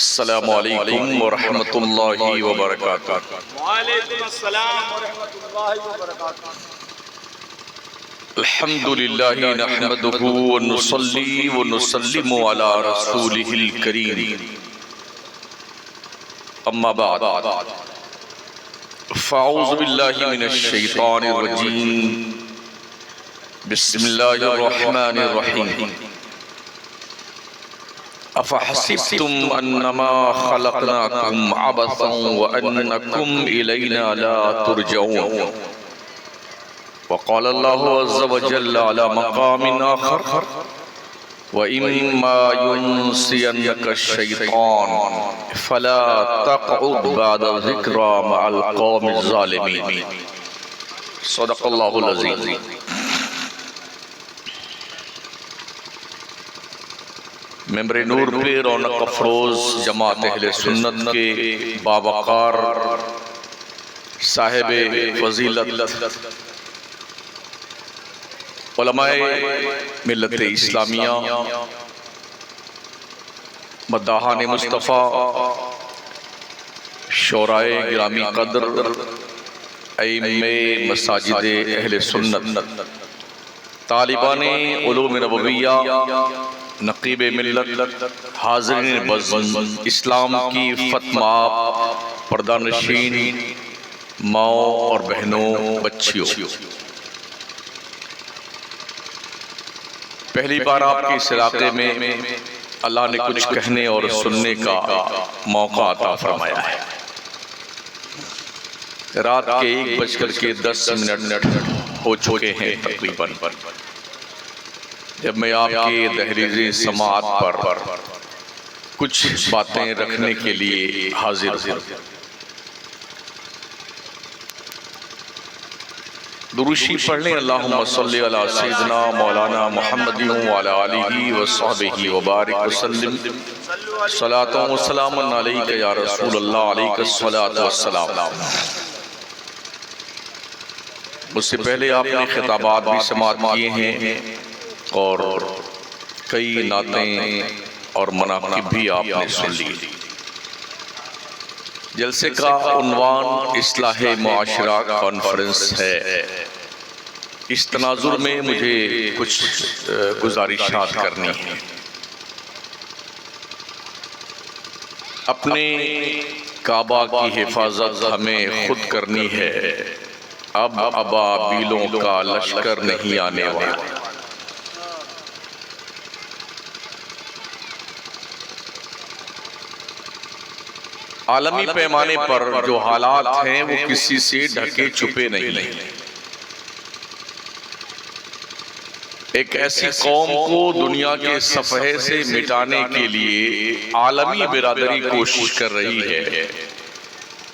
अस्सलामु अलैकुम वरहमतुल्लाहि वबरकातुहू। वालेकुम अस्सलाम वरहमतुल्लाहि वबरकातुहू। अल्हम्दुलिल्लाहि नहमदुहु व नुसल्ली व नुसल्लिमु अला रसूलिहिल करीम। अम्मा बाद, फ़अऊज़ु बिल्लाहि मिनश शैतानिर रजीम। बिस्मिल्लाहिर रहमानिर रहीम। अफ़हसिब्तुम अन्नमा ख़लक़नाकुम अबसन व अन्नकुम इलैना ला तुरजऊन। वक़ाल अल्लाहु अज़्ज़ व जल्ल अला मक़ामिन आख़र व इम्मा युनसियन्नका शैतान फ़ला तक़उद बअद ज़िक्रा मअल क़ौमिज़ ज़ालिमीन। सदक़ल्लाहुल अज़ीज़। मेंबरे नूर पे रौनक अफरोज जमात अहले सुन्नत के बावकार साहिब फजीलत उलमाए मिल्लत इस्लामिया, मद्दाहान मुस्तफ़ा, शोराए गिरामी कदर, अइम्मे मसाजिद अहले सुन्नत, तालिबाने उलूम नबविया, नक़ीब मिल्लत, हाज़िरीन बज़्म, इस्लाम की फ़तमा पर्दानशीन माओ और बहनों, बच्चियों, पहली बार आपके इस इलाके में अल्लाह ने कुछ कहने और सुनने का मौका अता फरमाया है। रात के 1:10 हो चुके हैं तकरीबन, जब मैं आपके दहलीज़े समाअत पर कुछ बातें रखने के लिए हाजिर हूँ। दुरूशी पढ़ लें। अल्लाहुम्मा सल्लि अला सय्यिदिना मौलाना मुहम्मदिन व अला आलिहि व सहबिहि व बारिक व सल्लिम। सलातो व सलामुन अलैका या रसूल अल्लाह, अलैका सलातो व सलाम। मुझसे पहले आपने खिताबात भी समाअत किए हैं और कई नातें और मनाक़िब भी आपने सुन ली। जलसे का उन्वान इस्लाहे मुआशरा कॉन्फ्रेंस है। इस तनाजुर में मुझे कुछ गुजारिशात करनी है। अपने काबा की हिफाजत हमें खुद करनी है। अब अबाबीलों का लश्कर नहीं आने वाला। आलमी पैमाने पर जो हालात हैं वो किसी से ढके छुपे नहीं। एक ऐसी कौम को दुनिया के सफ़हे से मिटाने के लिए आलमी बिरादरी कोशिश कर रही है।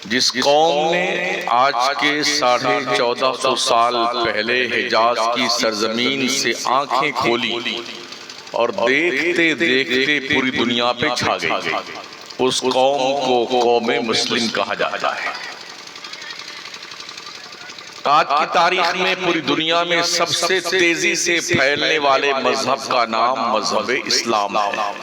जिस कौम ने आज के 1450 साल पहले हिजाज की सरजमीन से आंखें खोली और देखते देखते पूरी दुनिया पे छा गई, उस कौम को कौमे मुस्लिम कहा जाता है। आज की तारीख में पूरी दुनिया में सबसे तेजी से फैलने वाले मजहब का नाम मजहब इस्लाम है।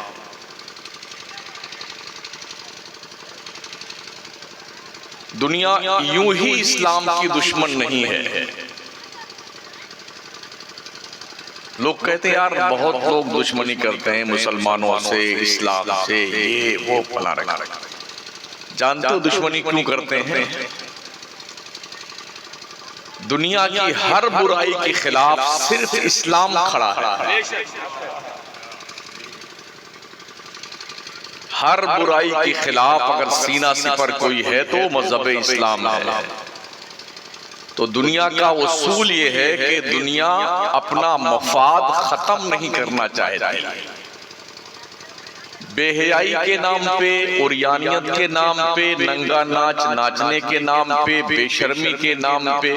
दुनिया यूं ही इस्लाम की दुश्मन नहीं है। लोग कहते हैं यार बहुत लोग दुश्मनी करते हैं मुसलमानों से, इस्लाम से, ये वो फला रखा। जानते हो दुश्मनी क्यों करते हैं? दुनिया की हर बुराई के खिलाफ सिर्फ इस्लाम खड़ा है। हर बुराई के खिलाफ अगर सीना सिपर कोई है तो मजहब इस्लाम है। तो दुनिया का उसूल ये है कि दुनिया अपना मफाद खत्म नहीं करना चाहती। बेहयाई के नाम पे, उरियानियत के नाम पे, नंगा नाच नाचने के नाम पे, बेशर्मी के नाम पे,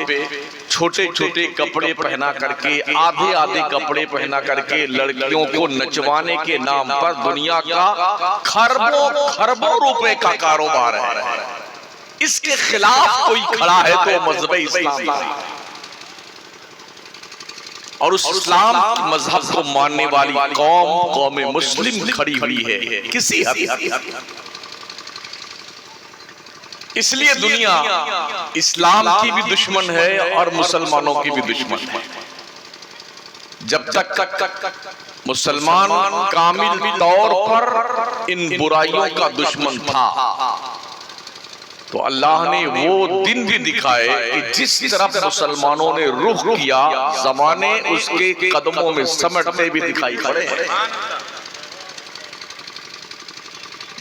छोटे छोटे कपड़े पहना करके, आधे आधे कपड़े पहना करके लड़कियों को नचवाने के नाम पर दुनिया का खरबों खरबों रुपए का कारोबार है। इसके खिलाफ कोई खड़ा है तो मजहब इस्लाम है। और उस इस्लाम मजहब को मानने वाली कौम कौम मुस्लिम खड़ी हुई है किसी हद तक। इसलिए दुनिया इस्लाम की भी दुश्मन है और मुसलमानों की भी दुश्मन है। जब तक मुसलमान कामिल तौर पर इन बुराइयों का दुश्मन था, तो अल्लाह ने वो दिन भी दिखाए कि जिस तरफ मुसलमानों ने रुख किया, ज़माने उसके कदमों में समेटते भी दिखाई पड़े हैं।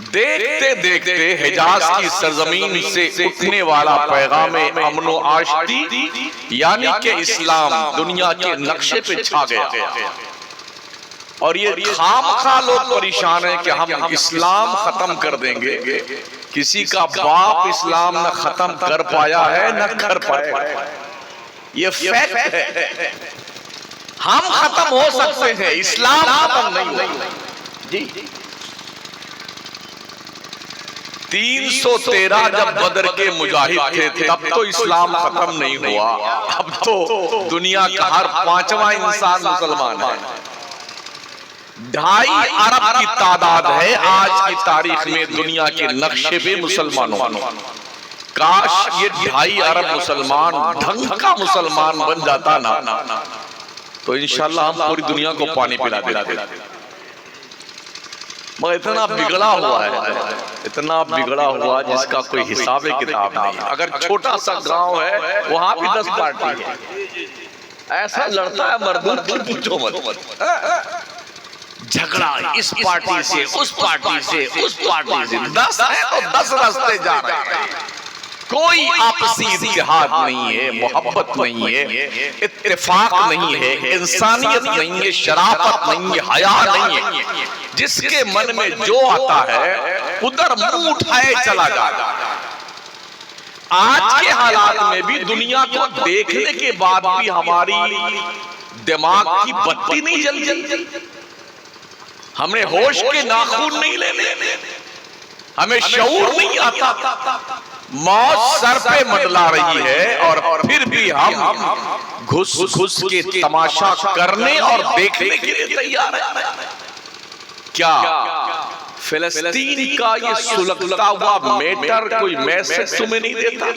देखते देखते हिजाज की सरजमीन से उठने वाला पैगाम अमन व आशती यानी कि इस्लाम दुनिया के नक्शे पे छा गया। और ये खामखा लोग परेशान हैं कि हम इस्लाम खत्म कर देंगे। किसी का बाप इस्लाम न खत्म कर पाया है न कर पाएगा, ये फैक्ट है। हम खत्म हो सकते हैं, इस्लाम खत्म नहीं होगा जी। 313 जब बदर के मुजाहिद थे तब तो इस्लाम खत्म नहीं हुआ। अब तो दुनिया का हर 5वां इंसान मुसलमान है। 2.5 अरब की तादाद है आज की तारीख में दुनिया के नक्शे पे मुसलमानों। काश ये 2.5 अरब मुसलमान ढंग का मुसलमान बन जाता ना, तो इंशाल्लाह हम पूरी दुनिया को पानी पिला देते। मगर इतना बिगड़ा हुआ है, इतना बिगड़ा हुआ जिसका कोई हिसाब किताब नहीं। अगर छोटा सा गांव है वहां भी 10 पार्टी है। ऐसा लड़ता है मर्दूद की पूछो मत। झगड़ा इस पार्टी से उस पार्टी से उस पार्टी से, 10 है तो 10 रास्ते जा रहे हैं। कोई आपसी इत्तेहाद नहीं है, मोहब्बत नहीं है, इत्तेफाक नहीं है, इंसानियत नहीं है, शराफत नहीं है, हया नहीं है। जिसके मन में जो आता है उधर मुंह उठाए चला जाता है। आज के हालात में भी दुनिया को देखने के बाद भी हमारी दिमाग की बत्ती नहीं जलती। हमने होश के नाखून नहीं लेने, हमें शऊर नहीं आता। मौत सर पे मंडला रही है और फिर भी हम घुस घुस के तमाशा करने और देखने के लिए तैयार हैं। क्या फिलिस्तीन का ये सुलगता हुआ मैटर कोई मैसेज तुम्हें नहीं देता?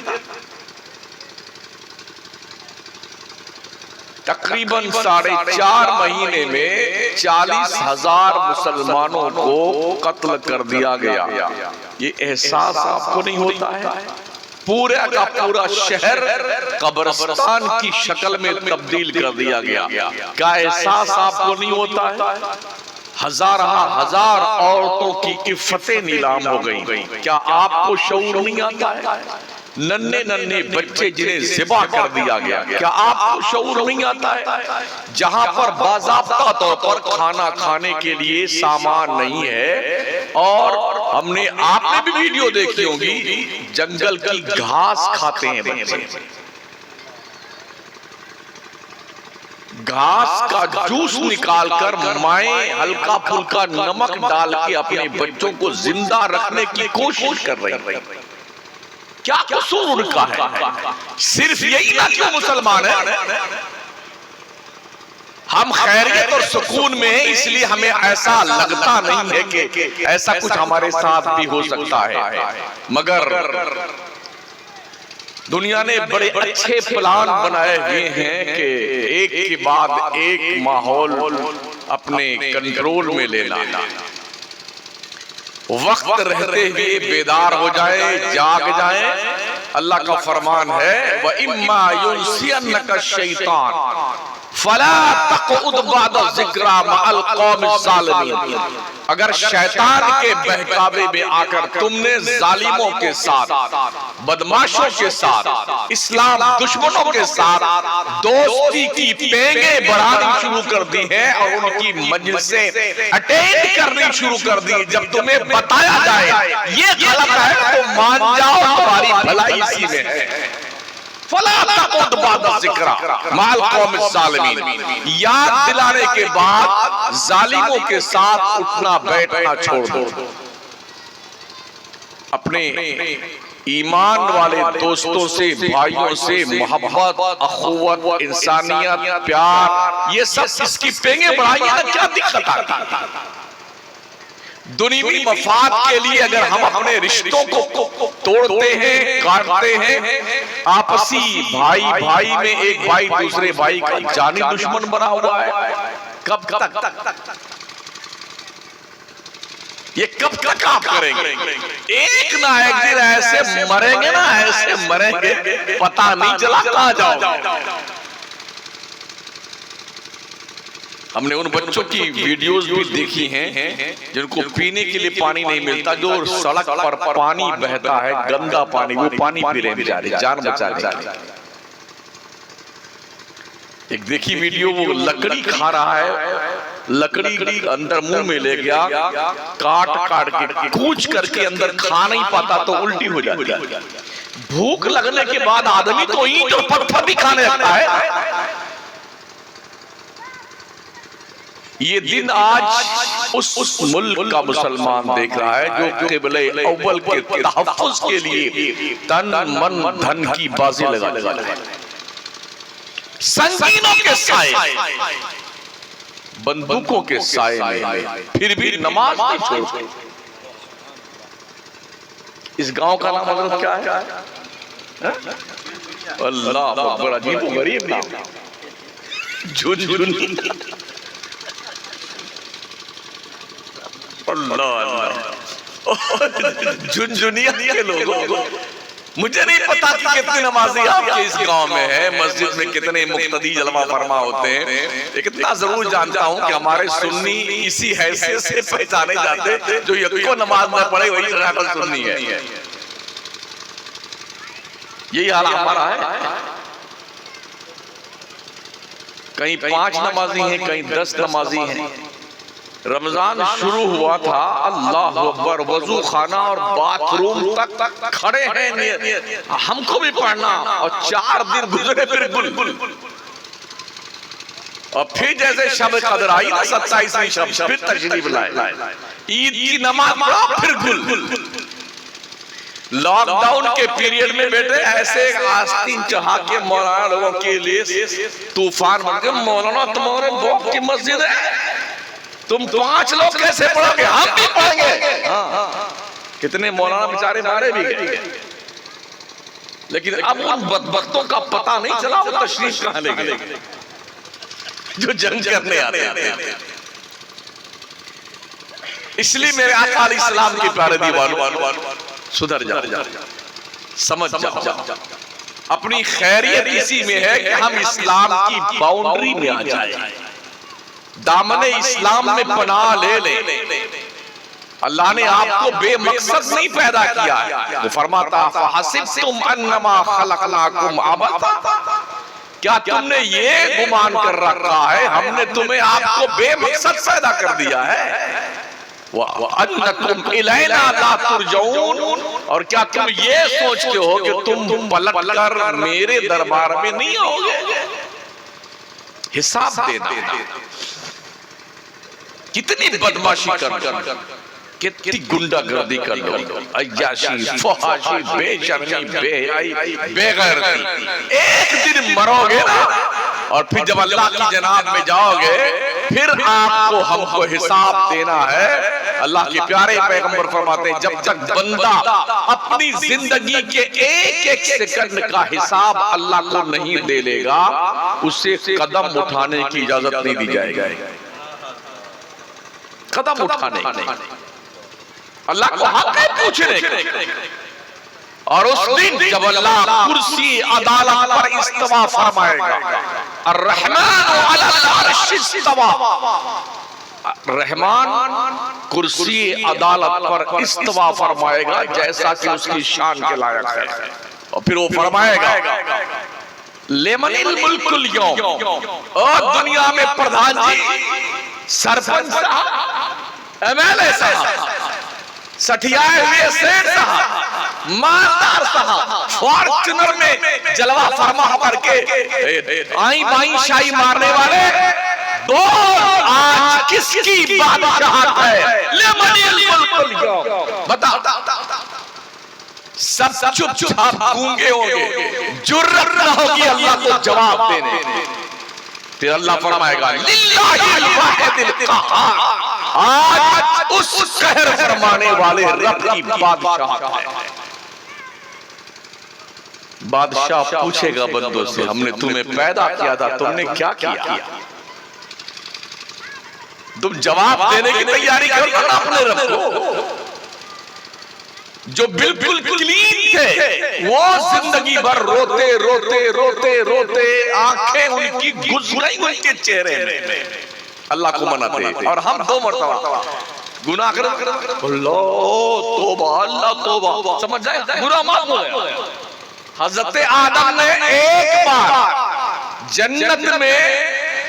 तकरीबन 4.5 महीने में 40,000 मुसलमानों को कत्ल कर दिया गया। ये एहसास आपको नहीं होता है? पूरा का पूरा शहर कब्रिस्तान की शक्ल में तब्दील कर दिया गया। क्या एहसास आपको नहीं होता है? हजार औरतों की इफ्फतें नीलाम हो गई। क्या आपको शऊर नहीं आता है? नन्हे नन्हे बच्चे जिन्हें ज़िबा कर दिया गया, क्या आपको शऊर नहीं आता है? जहां पर बाज़ाब्ता तौर पर खाना खाने के लिए सामान नहीं है, और आपने भी वीडियो देखी होगी, जंगल की घास खाते हैं बच्चे। घास का जूस निकालकर माएं हल्का फुल्का नमक डाल के अपने बच्चों को जिंदा रखने की कोशिश कर रही है। क्या कसूर उनका है? सिर्फ यही ना क्यों मुसलमान है? हम खैरियत और सुकून में हैं, इसलिए हमें ऐसा लगता नहीं है कि ऐसा कुछ हमारे साथ भी हो सकता है। मगर दुनिया ने बड़े अच्छे प्लान बनाए हुए हैं कि एक के बाद एक माहौल अपने कंट्रोल में लेना। वक्त रहते हुए बेदार हो जाए, जाग जाए। अल्लाह का फरमान है, व इम्मा युनसियन्नका शैतान फला तक़उद बअद ज़िक्रा मअल क़ौमि ज़ालिमीन। अगर शैतान के बहकावे में आकर तुमने जालिमों के साथ, बदमाशों के साथ, इस्लाम दुश्मनों के साथ दोस्ती की पेंगे बढ़ानी शुरू कर दी है और उनकी मजलिसें अटेंड करनी शुरू कर दी, जब तुम्हें बताया जाए ये गलत है तो मान जाओ तुम्हारी भलाई इसी में है। फला तक़उद बअद ज़िक्रा मअल क़ौमि ज़ालिमीन। याद दिलाने के बाद जालिमों के साथ उठना बैठना छोड़ दो। अपने ईमान वाले दोस्तों से, भाइयों से मोहब्बत, अखुवत, इंसानियत, प्यार, ये सब इसकी पेंगे बढ़ाइए ना, क्या दिक्कत आती? दुनियावी मफाद के लिए अगर हम अपने रिश्तों को तोड़ते हैं, काटते हैं, आपसी भाई भाई में एक भाई दूसरे भाई का जानी दुश्मन बना हुआ है, कब तक ये कब तक आप करेंगे? एक ना एक दिन ऐसे मरेंगे ना, ऐसे मरेंगे पता नहीं चला कहां जाओ। हमने उन बच्चों की वीडियोस भी देखी हैं जिनको पीने के लिए पानी नहीं मिलता, जो सड़क पर पानी बहता है, गंदा पानी, वो पानी पी रहे बेचारे जान बचा रहे। एक देखी वीडियो, वो लकड़ी खा रहा है, लकड़ी अंदर मुंह में ले गया, काट काट के कूच करके अंदर खा नहीं पाता तो उल्टी हो जाती है। भूख लगने के बाद आदमी तो ईंट और पत्थर भी खाने लगता है। ये दिन आज उस मुल्क का मुसलमान देख रहा है जो क़िबले अव्वल के तहफ़्फ़ुज़ के लिए तन मन धन की बाजी लगा संगीनों के साए, बंदूकों के साए में फिर भी नमाज नहीं छोड़ते। इस गांव का नाम मतलब क्या है? अल्लाह अकबर, अजीब व गरीब नाम, झुनझुनी। झुनझुनिया के लोगों, मुझे नहीं पता कि कितनी नमाजी आपके इस गांव में है, मस्जिद में कितने मुक्तदी जलवा फरमा होते हैं, लेकिन इतना जरूर जानता हूं कि हमारे सुन्नी इसी हैसियत से पहचाने जाते जो यको नमाज न पढ़े वही सराफत सुन्नी है। यही हाल हमारा है। कहीं 5 नमाजी हैं, कहीं 10 नमाजी हैं। रमजान शुरू हुआ था, अल्लाह अकबर, वजू खाना और बाथरूम तक खड़े हैं, हमको भी पढ़ना, और 4 दिन गुजरे फिर गुल। और फिर जैसे शब कदर आई ना 27वीं शब, फिर तशरीफ लाए, ईद की नमाज पढ़ा, फिर गुल। लॉकडाउन के पीरियड में बेटे ऐसे आस्तीन चढ़ा के मौलाना लोगों के लिए तूफान बन गए। मौलाना तुम्हारे बहुत की मस्जिद है, तुम 5 लोग कैसे पढ़ोगे? हम भी पढ़ेंगे। कितने मौलाना बेचारे मारे भी गए, लेकिन अब उन बदबख्तों का पता नहीं चला वो तशरीफ कहां ले गए जो जंग करने आते हैं। इसलिए मेरे आका अलैहिस्सलाम के प्यारे दीवानों, सुधर जाओ, समझ जाओ। अपनी खैरियत इसी में है कि हम इस्लाम की बाउंड्री में आ जाए, दामने इस्लाम में पनाह ले ले। अल्लाह ने आपको बेमकसद नहीं पैदा किया है। वो फरमाता फहसिबतुम अन्नमा खलकनाकुम अबसा, क्या तुमने ये गुमान कर रखा है हमने तुम्हें आपको बेमकसद पैदा कर दिया है? व अन्नकुम इलैना ला तुरजऊन, और क्या तुम ये सोचते हो कि तुम पलट कर मेरे दरबार में नहीं आओगे हिसाब देना? कितनी बदमाशी कर, कितनी गुंडागर्दी कर लो, अय्याशी, फहाशी, बेशर्मी, बेहयाई, बेगैरती। एक दिन मरोगे ना, और फिर जब अल्लाह की जनाब में जाओगे, फिर आपको हमको हिसाब देना है। अल्लाह के प्यारे पैगंबर फरमाते हैं, जब तक बंदा अपनी जिंदगी के एक सेकंड का हिसाब अल्लाह को नहीं दे लेगा, उसे कदम उठाने की इजाजत नहीं दी जाएगी। कदम उठाने अल्लाह को हक है पूछने के। और उस दिन जब अल्लाह कुर्सी अदालत पर इस्तवा फरमाएगा, अर्रहमान अलल अर्श इस्तवा, रहमान कुर्सी अदालत पर इस्तवा फरमाएगा जैसा कि उसकी शान के लायक है। और फिर वो फरमाएगा, लेमनिल मुल्कुल यौम, और दुनिया में प्रधान जी, सरपंच साहब, एमएलए साहब, सठियाए हुए सेठ साहब, मालदार साहब, फॉर्च्यूनर में जलवा फरमा करके आई बाई शाही मारने वाले, दो आज किसकी बादशाहत है? लेमनिल मुल्कुल यौम। बताओ, सब चुपचाप गूंगे होंगे, जुर्रत न होगी अल्लाह को जवाब देने। फिर अल्लाह फरमाएगा, लिल्लाहिल वाहिदिल क़हार, आज उस कहर फरमाने वाले रब की बादशाहत है। बादशाह पूछेगा बंदों से, हमने तुम्हें पैदा किया था, तुमने क्या किया? तुम जवाब देने की तैयारी करो ना अपने रब को। जो बिल्कुल क्लीन थे वो जिंदगी भर रोते रोते रोते रोते आंखें उनकी घुस गई उनके चेहरे में, अल्लाह को मनाते। और हम 2 मरतबा गुनाह कर अल्लाह तौबा, अल्लाह तौबा, समझ जाए बुरा माफ हो गया। हजरत आदम ने एक बार जन्नत में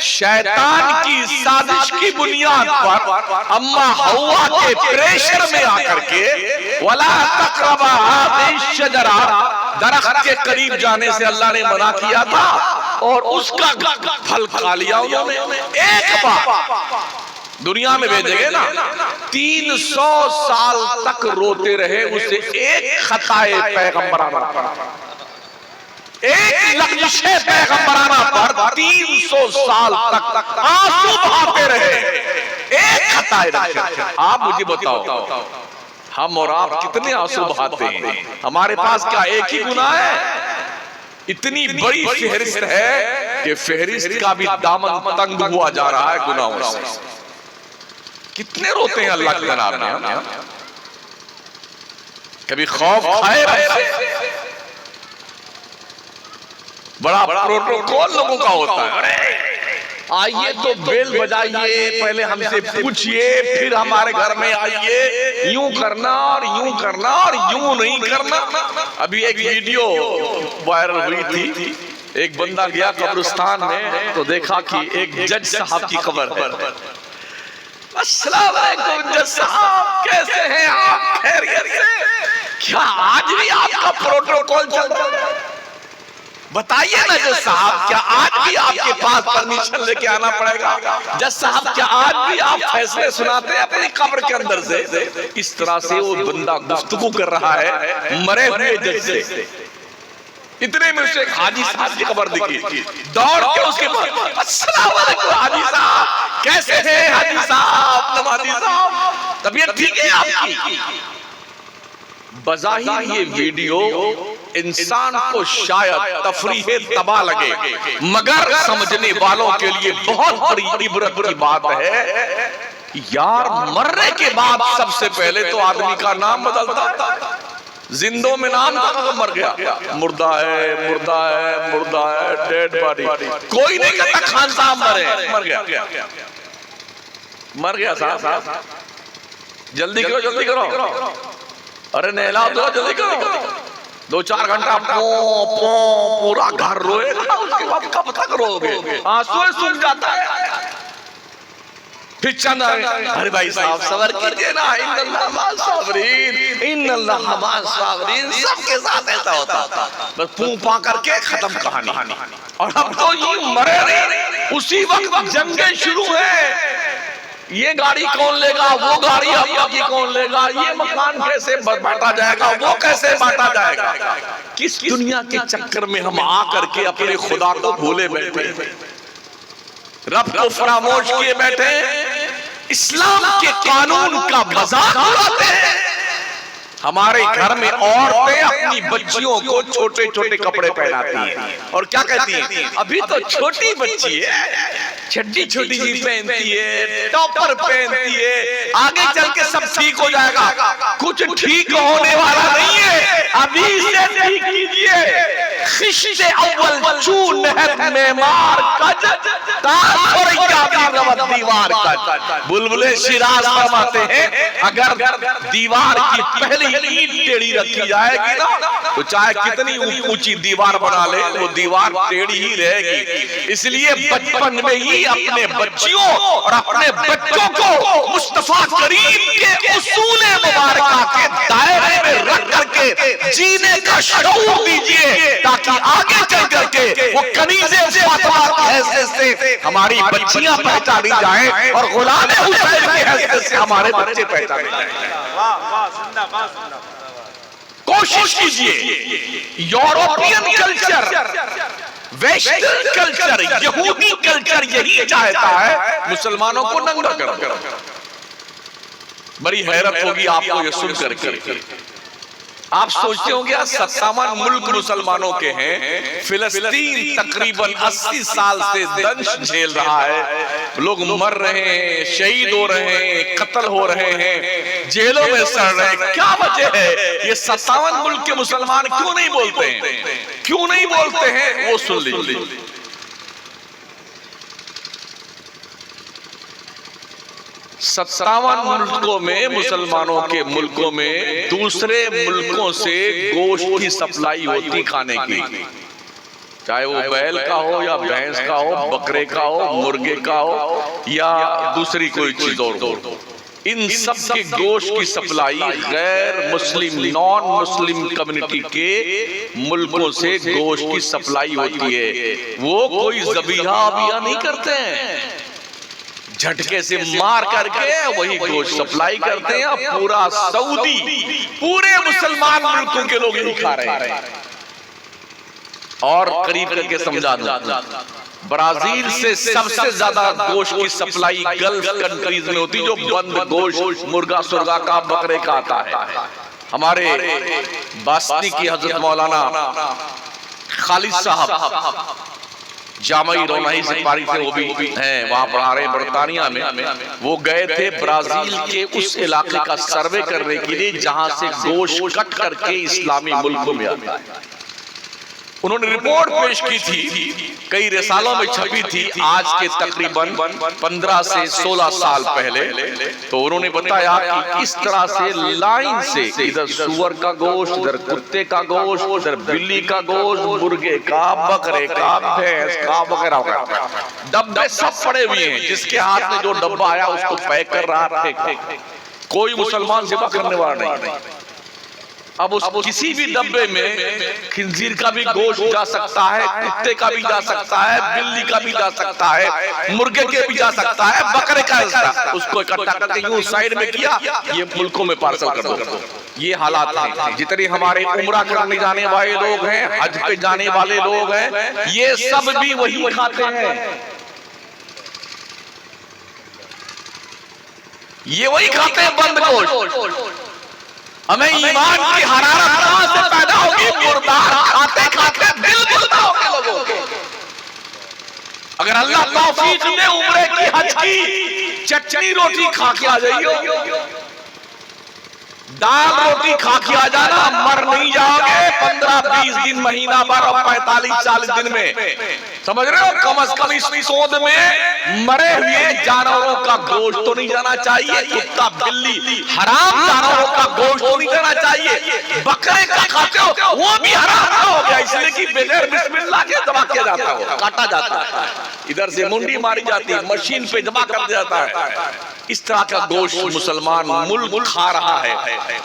शैतान की साजिश की बुनियाद पर अम्मा हव्वा के प्रेशर में आकर के वला तक़रबा हाज़िही शजरा, दरख्त के करीब जाने से अल्लाह ने मना किया था और उसका फल खा लिया उन्होंने। एक बार दुनिया में भेजेंगे ना, 300 साल तक रोते रहे, उसे एक खताए पैगंबराना पड़ा, एक लग़्ज़िशे पैगंबराना पर 300 साल तक आंसू बहाते रहे, एक खताए। आप मुझे बताओ, हम और आप कितने आंसू बहाते हैं? हमारे पास क्या एक ही गुनाह है? इतनी बड़ी फहरिस्त है कि फहरिस्त का भी दामन तंग हुआ जा रहा है गुनाहों से। कितने रोते हैं अल्लाह के जनाब में। कभी खौफ खाए? बड़ा प्रोटोकॉल लोगों का होता है, आइए तो बेल बजाइए, पहले हमसे पूछिए, फिर हमारे घर में आइए, यूं करना और यूं करना और यूं नहीं करना। अभी एक वीडियो वायरल हुई थी, एक बंदा गया कब्रिस्तान में तो देखा कि एक जज साहब की कब्र है। अस्सलाम वालेकुम जज साहब, कैसे हैं आप? खैरियत से? क्या आज भी आपका प्रोटोकॉल चलता है? बताइए ना जज साहब, क्या आज भी आपके पास परमिशन लेके आना पड़ेगा? जज साहब, क्या आज भी आप फैसले सुनाते हैं अपनी कब्र के अंदर से? इस तरह से वो बंदा गुफ्तगू कर रहा है मरे हुए जज से। इतने में उसे हाजी साहब की कब्र दिखी, दौड़ के उसके पास, अस्सलाम वालेकुम हाजी साहब, कैसे हैं हाजी साहब, नवाजी साहब, तबीयत ठीक है आपकी? बज़ाहिर ये वीडियो इंसान को शायद तफरीह तबाह लगे, मगर समझने वालों के लिए बहुत बड़ी इबरत की बात है। यार, मरने के बाद सबसे पहले तो आदमी का नाम बदलता था। जिंदों में नाम था तो मर गया, मुर्दा है, मुर्दा है, मुर्दा है, डेड बॉडी। कोई नहीं कहता खान साहब मरे, मर गया, मर गया साहब, जल्दी करो, जल्दी करो, अरे नहला दो, जल्दी करो। 2-4 घंटा पूरा घर रोएगा, उसके बाद कब तक रोगे? आंसू सूख जाता है। फिर चंद अरे भाई साहब सबर कीजिए ना, इन्नल्लाह माअस साबिरीन, इन्नल्लाह माअस साबिरीन। सबके साथ ऐसा होता, बस पूं पा करके खत्म कहानी। और हम तो ये मरे नहीं, उसी वक्त जंगें शुरू है। ये गाड़ी कौन लेगा, वो गाड़ी अब्बा की कौन लेगा, ये मकान कैसे बांटा जाएगा, वो कैसे बांटा जाएगा। किस दुनिया के चक्कर में हम आकर के अपने खुदा को भूले बैठे, रब को फरामोश किए बैठे, इस्लाम के कानून का मजाक उड़ाते हैं। हमारे घर में औरतें अपनी बच्चियों को छोटे छोटे कपड़े पहनाती हैं और क्या कहती हैं, अभी तो छोटी बच्ची है, छड्डी छोटी सी पहनती है, टॉपर पहनती है, आगे चल के सब ठीक हो जाएगा। कुछ ठीक होने वाला नहीं है, अभी से ठीक कीजिए। खिश्ते अव्वल चू नहर में मार कज दीवार कज। बुलबुले शिराज फरमाते हैं, अगर दीवार की पहली ईंट टेढ़ी रखी जाएगी ना, तो चाहे कितनी ऊंची दीवार बना ले, वो दीवार टेढ़ी ही रहेगी। इसलिए बचपन में ही अपने बच्चियों और अपने बच्चों को मुस्तफा करीम के उसूल मुबारका के दायरे में रख करके जीने का शऊर दीजिए, ताकि आगे चल करके वो कनीज़े फातिमा की हैसियत से हमारी बच्चियां पहचानी जाएं और गुलाम हुसैन की हैसियत से हमारे बच्चे पहचाने जाएं। कोशिश कीजिए, यूरोपियन कल्चर, वेस्टर्न कल्चर, यहूदी कल्चर यही चाहता है मुसलमानों को नंगा करो। बड़ी हैरत होगी आपको ये सुन करके। आप सोचते होंगे 57 मुल्क मुसलमानों के हैं, फिलिस्तीन तकरीबन 80 साल से दंश झेल रहा है, लोग मर रहे हैं, शहीद हो रहे हैं, कत्ल हो रहे हैं, जेलों में सड़ रहे हैं। क्या वजह है? ये 57 मुल्क के मुसलमान क्यों नहीं बोलते हैं? क्यों नहीं बोलते हैं? वो सुन लीजिए। 57 मुल्कों में, मुसलमानों के मुल्कों में दूसरे मुल्कों से गोश्त की सप्लाई होती खाने की, चाहे वो बैल का हो या भैंस का हो, बकरे का हो, मुर्गे का हो या दूसरी कोई चीज और हो। इन सब के गोश्त की सप्लाई गैर मुस्लिम, नॉन मुस्लिम कम्युनिटी के मुल्कों से गोश्त की सप्लाई होती है। वो कोई ज़बीहा अबिया नहीं करते हैं, झटके से मार करके वही गोश्त सप्लाई करते हैं। पूरा सऊदी, पूरे मुसलमान मुल्कों के लोग यही खा रहे हैं। और करीब करके समझा दूं, ब्राजील से सबसे ज्यादा गोश्त की सप्लाई गल्फ कंट्रीज में होती, जो बंद गोश्त मुर्गा सुर्गा का, बकरे का आता है। हमारे बासनी की हजरत मौलाना खालिद साहब जामई रोनाही से पारी थे, वो भी हैं, वहां पढ़ा रहे बरतानिया में। वो गए थे ब्राजील के उस इलाके का सर्वे करने के लिए जहां से गोश्त कट करके इस्लामी मुल्कों में आता है। उन्होंने रिपोर्ट पेश की थी, कई रिसालों में छपी थी, आज के तकरीबन 15 से 16 साल पहले। तो उन्होंने बताया कि इस तरह से लाइन से इधर सुअर का गोश्त, इधर कुत्ते का गोश्त, इधर बिल्ली का गोश्त, मुर्गे का, बकरे का, भैंस का वगैरह वगैरह डब्बे सब पड़े हुए हैं। जिसके हाथ में जो डब्बा आया उसको पैक कर रहा है। कोई मुसलमान ज़िबा करने वाला नहीं। अब उस किसी भी डब्बे में खिंजीर का भी गोश्त जा सकता है, कुत्ते का भी जा सकता है, बिल्ली का भी जा सकता है, मुर्गे के भी जा सकता है, बकरे का जा, उसको इकट्ठा करके यूं साइड में किया, ये मुल्कों में पार्सल कर दो। ये हालात हैं। जितने हमारे उम्रा करने जाने वाले लोग हैं, हज पे जाने वाले लोग हैं, ये सब भी वही खाते हैं, ये वही खाते हैं बंद गोश्त। हमें ईमान की हरारत कहां से पैदा होगी? मुर्दार खाते खाते दिल मुर्दा हो गए लोगों को। अगर अल्लाह तौफीक दे उम्रे की, हज की, चटनी रोटी खा के आ जाइए, दाल रोटी खा के आ जाना, मर नहीं जाओगे 15-20 दिन, महीना भर और 45-40 दिन में। समझ रहे हो? कम से कम इस सोद में मरे हुए जानवरों का गोश्त तो नहीं जाना चाहिए, कुत्ता बिल्ली हराम जानवरों का गोश्त तो नहीं जाना चाहिए। बकरे का खाते हो वो भी हराम हो गया, इसलिए कि बगैर बिस्मिल्लाह के दबा किया जाता है, काटा जाता है, इधर से मुंडी मारी जाती है, मशीन पे जमा कर दिया जाता है। इस तरह का गोश्त मुसलमान मुल्क खा रहा है।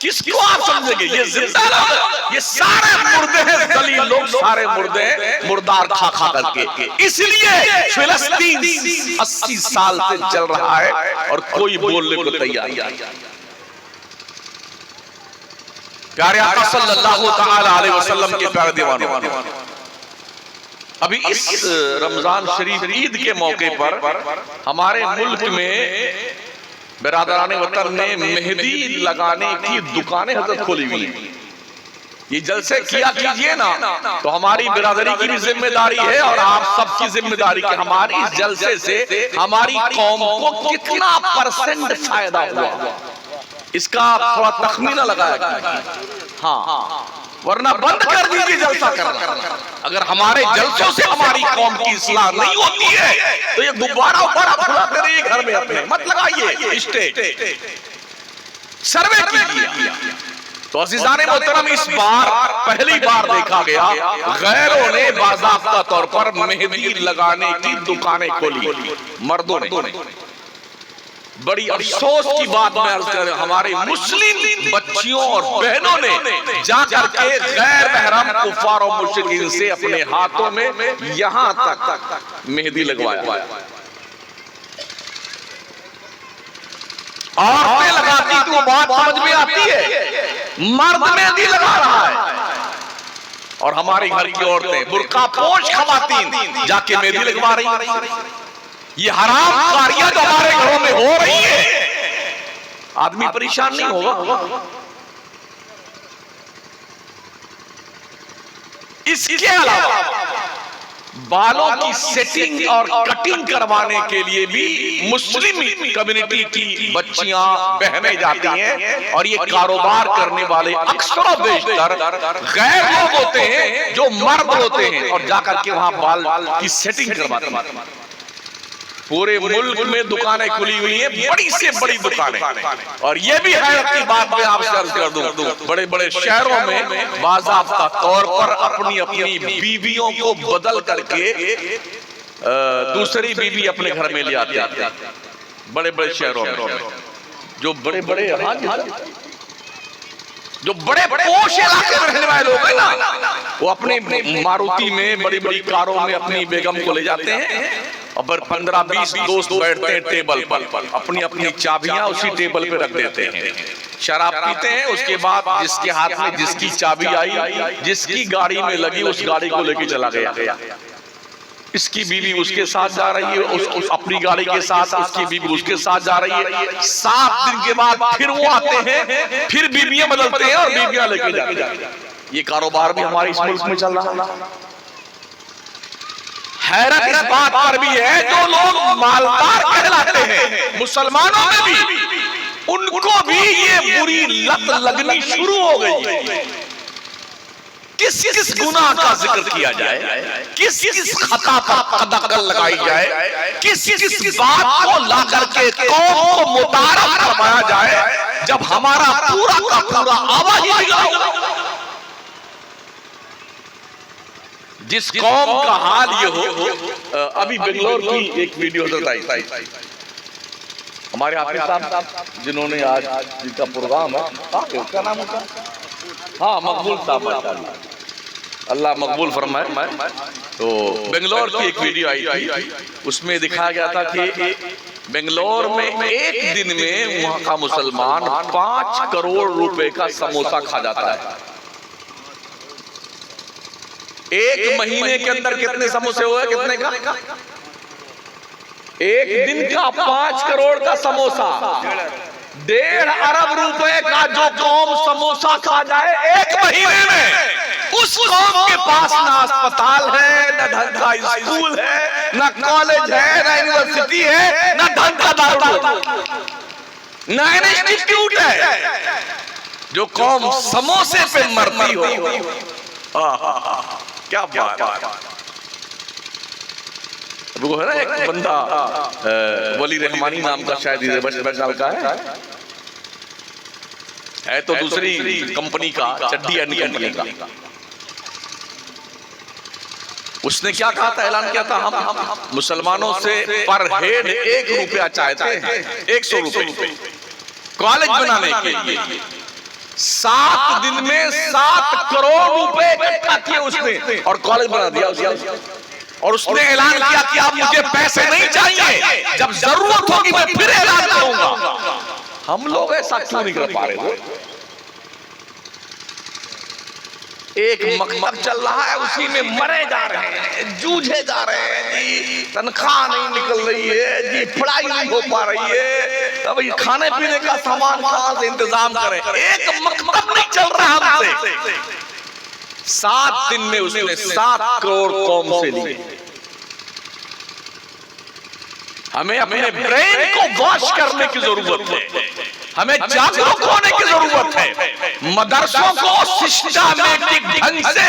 किसको आप समझेंगे? ये जिंदा लोग, ये सारे मुर्दे हैं, दलील लोग सारे मुर्दे हैं, मुर्दार खा खा करके। इसलिए फिलिस्तीन 80 साल से चल रहा है और कोई बोलने को तैयार नहीं। प्यारे आका सल्लल्लाहु तआला अलैहि वसल्लम के प्यारे दीवानों, अभी इस रमजान शरीफ ईद के मौके पर हमारे मुल्क में बिरादराने वतन ने मेहंदी लगाने की दुकानें हजरत खोली हुई हैं। ये जलसे किया कीजिए ना, तो हमारी बिरादरी की भी जिम्मेदारी है और आप सबकी जिम्मेदारी कि हमारी इस जलसे से हमारी कौम को कितना % फायदा हुआ, इसका थोड़ा तखमीना लगाया। हाँ, वरना बंद कर दीजिए जलसा करना। अगर हमारे जलसों से हमारी कौम की इस्लाह नहीं होती है तो ये गुब्बारा उबारा फुलाते रहिए घर में अपने, मत लगाइए स्टेज, सर्वे कीजिए। तो अज़ीज़ाने मोहतरम, इस बार पहली बार देखा गया गैरों ने बाज़ाब्ता तौर पर मेहंदी लगाने की दुकानें खोली, मर्दों ने। बड़ी अफसोस की बात मैं अर्ज कर, हमारे मुस्लिम बच्चियों और बहनों ने जाकर के गैर महरम कुफार और मुशरिकीन से अपने हाथों में यहां तक मेहंदी लगवाया। औरतें लगाती तो बात समझ में आती है, मर्द मेहंदी लगा रहा है और हमारी घर की औरतें बुर्का पोश खवातीन जाके मेहंदी लगवा रही। ये हराम कारियां जो हमारे घरों में हो रही है, आदमी परेशान नहीं होगा। इसके अलावा बालों की सेटिंग और कटिंग करवाने के लिए भी मुस्लिम कम्युनिटी की बच्चियां बहनें जाती हैं, और ये कारोबार करने वाले अक्सर बेशतर गैर लोग होते हैं जो मर्द होते हैं, और जाकर के वहां बाल की सेटिंग करवाते हैं। पूरे मुल्क में दुकानें खुली हुई हैं, बड़ी से बड़ी दुकानें। और ये भी हैरत की बात मैं आपसे अर्ज कर दूं, बड़े बड़े शहरों में बाज़ाब्ता तौर पर अपनी अपनी बीवियों को बदल करके दूसरी बीवी अपने घर में ले आते हैं। बड़े बड़े शहरों में जो बड़े बड़े जो बड़े पोश इलाके में रहने वाले लोग हैं ना, वो अपने मारुति में बड़ी बड़ी कारों में अपनी बेगम को ले जाते हैं, और 15-20 दोस्त बैठते हैं टेबल पर, अपनी अपनी चाबियां उसी टेबल पे रख देते हैं, शराब पीते हैं। उसके बाद जिसके हाथ में जिसकी चाबी आई, जिसकी गाड़ी में लगी, उस गाड़ी को लेके चला गया। इसकी बीवी उसके साथ जा रही है, उस अपनी गाड़ी के साथ, उसकी बीवी उसके साथ जा रही है। 7 दिन के बाद फिर वो आते हैं, फिर बीवियां बदलते हैं और बीवियां लेके जाते हैं। ये कारोबार भी हमारे इस मुल्क में चल रहा है। हैरत इस बात पर भी है, जो लोग मालदार कहलाते हैं मुसलमानों में भी, उनको भी ये बुरी लत लगनी शुरू हो गई। किस किस गुनाह का जिक्र किया जाए, किस किस खता पर कदम लगाई जाए, किस किस बात को ला करके कौम को मुतारफ करवाया जाए, जब हमारा पूरा का पूरा आवाज ही निकला। जिस कौम का हाल ये हो, अभी बेंगलोर की एक वीडियो बताई, हमारे हाफिज साहब जिन्होंने आज जिनका प्रोग्राम है, क्या नाम होता है, हाँ मकबूल साहब, अल्लाह मकबूल फरमाए। तो बेंगलोर की एक वीडियो आई थी, उसमें दिखाया गया था कि बेंगलोर में एक दिन में वहां का मुसलमान 5 करोड़ रुपए का समोसा खा जाता है। एक महीने के अंदर कितने समोसे हुए, कितने का? एक दिन का 5 करोड़ का समोसा, 1.5 अरब रुपए का जो कौम समोसा खा जाए एक महीने में, उस कौम के पास ना अस्पताल है, ना ढंग का स्कूल है, ना कॉलेज है, ना यूनिवर्सिटी है, ना ढंग का दारू, ना इंस्टीट्यूट है। जो कौम समोसे पे मरती हो, क्या बात है। वो है ना एक बंदा वली रहमानी नाम का, शायद बंगाल का है तो दूसरी कंपनी का, चड्डी एंड कंपनी का। उसने क्या कहा था, ऐलान किया था, हम मुसलमानों से पर हेड 1 रुपया चाहते हैं, 100 रुपए कॉलेज बनाने के लिए। 7 दिन में 7 करोड़ रुपए इकट्ठा किए उसने और कॉलेज बना दिया। और उसने ऐलान किया कि अब मुझे पैसे नहीं चाहिए, जब जरूरत होगी मैं फिर ऐलान करूंगा। हम लोग ऐसा क्यों नहीं कर पा रहे? एक मकसद चल रहा है, उसी में मरे जा रहे हैं, जूझे जा रहे हैं जी, तनख्वाह नहीं निकल रही है जी, पढ़ाई नहीं हो पा रही है, अब ये खाने पीने का सामान कहां से इंतजाम करें? एक मकसद नहीं चल रहा हमसे। 7 दिन में उसने 7 करोड़ कौम से लिए। हमें अपने ब्रेन को वॉश करने की जरूरत है, हमें जागरूक होने की जरूरत है। मदरसों को सिस्टमैटिक ढंग से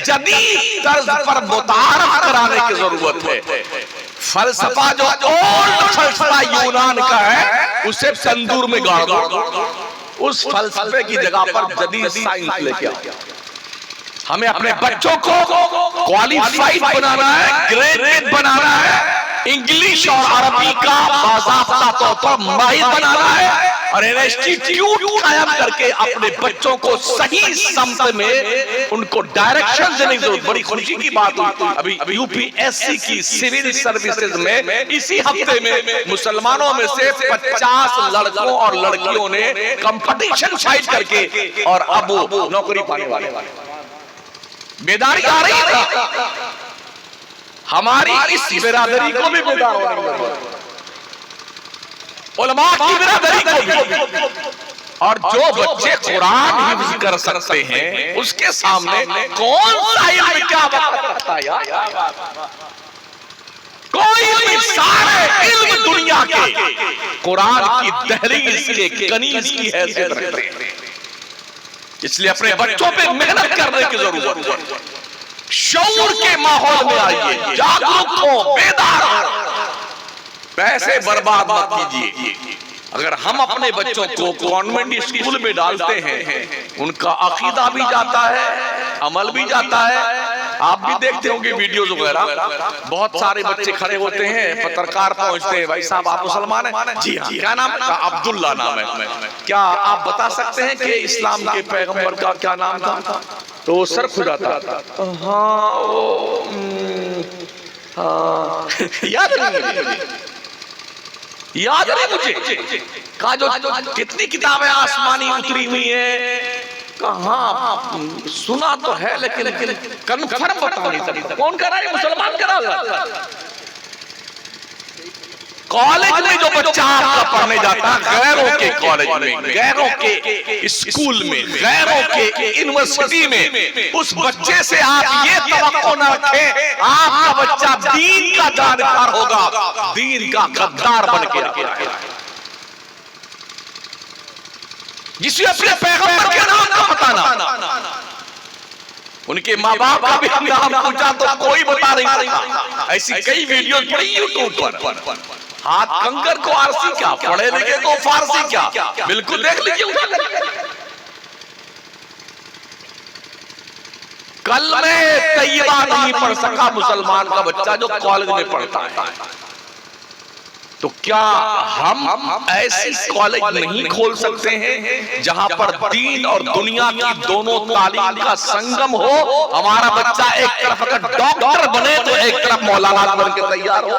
जदीद तर्ज पर मुतारफ कराने की जरूरत है। फलसफा जो ओल्ड फलसफा यूनान का है, उसे तंदूर में गाड़ दो, उस फलसफे की जगह पर जदीद साइंस लेके आओ। हमें अपने बच्चों को क्वालिफाइड बनाना है, ग्रेजुएट बनाना है, इंग्लिश और अरबी का बाज़ाब्ता तौर पर माहिर बनाना है, और इंस्टीट्यूट कायम करके अपने बच्चों को सही समत में उनको डायरेक्शन देने की जरूरत। बड़ी खुशी की बात हुई, अभी यूपीएससी की सिविल सर्विसेज में इसी हफ्ते में मुसलमानों में से 50 लड़कों और लड़कियों ने कंपटीशन फाइट करके और अब वो नौकरी पाने वाले। बेदारी आ रही है, हमारी इस बिरादरी को भी बेदार होना चाहिए। उलमा की बिरादरी को भी। और जो बच्चे कुरान हिफ्ज कर सकते हैं उसके सामने कौन सा इल्म क्या बताता है यार? कोई भी सारे इल्म दुनिया के कुरान की दहलीज के कनीज की हैसियत रखते हैं। इसलिए अपने बच्चों पे मेहनत करने की जरूरत है। शऊर के माहौल में आइए, जागरूक हो, बेदार हो, पैसे बर्बाद मत कीजिए। अगर हम अपने बच्चों को कॉन्वेंट स्कूल में डालते हैं, उनका अकीदा भी जाता है, अमल भी जाता है। आप भी देखते होंगे वीडियोस वगैरह, बहुत सारे बच्चे खड़े होते हैं, पत्रकार पहुंचते हैं, भाई साहब आप मुसलमान हैं? जी हाँ। क्या नाम है? अब्दुल्ला नाम है। क्या आप बता सकते हैं कि इस्लाम के पैगंबर का क्या नाम था? तो वो सर खुजाता, याद नहीं मुझे। कहा जो कितनी किताबें आसमानी उतरी हुई है, कहाँ सुना तो है लेकिन कन्फर्म बता नहीं सकता। कौन करा है? मुसलमान करा हुआ। कॉलेज में जो बच्चा आपका पढ़ने जाता है, गैरों के कॉलेज में, गैरों के स्कूल में, गैरों के यूनिवर्सिटी में, उस बच्चे से आप ये तवक्को न रखें आपका बच्चा दीन का जानकार होगा, दीन का गद्दार बन के आएगा। जिसे अपने पैगंबर के नाम का पता ना, उनके माँ बाप का भी नाम पूछा तो कोई बता नहीं सकता। ऐसी कई वीडियो पड़ी यूट्यूब पर। हाथ कंकर को आरसी क्या, पढ़े लिखे को फारसी क्या, बिल्कुल देख लीजिए। कल में तैयबा नहीं पढ़ सका मुसलमान का बच्चा जो कॉलेज में पढ़ता है, तो क्या हम ऐसी कॉलेज नहीं खोल सकते हैं जहां पर दीन और दुनिया की दोनों तालीम का संगम हो? हमारा बच्चा एक तरफ अगर डॉक्टर बने तो एक तरफ मौलाना बन के तैयार हो।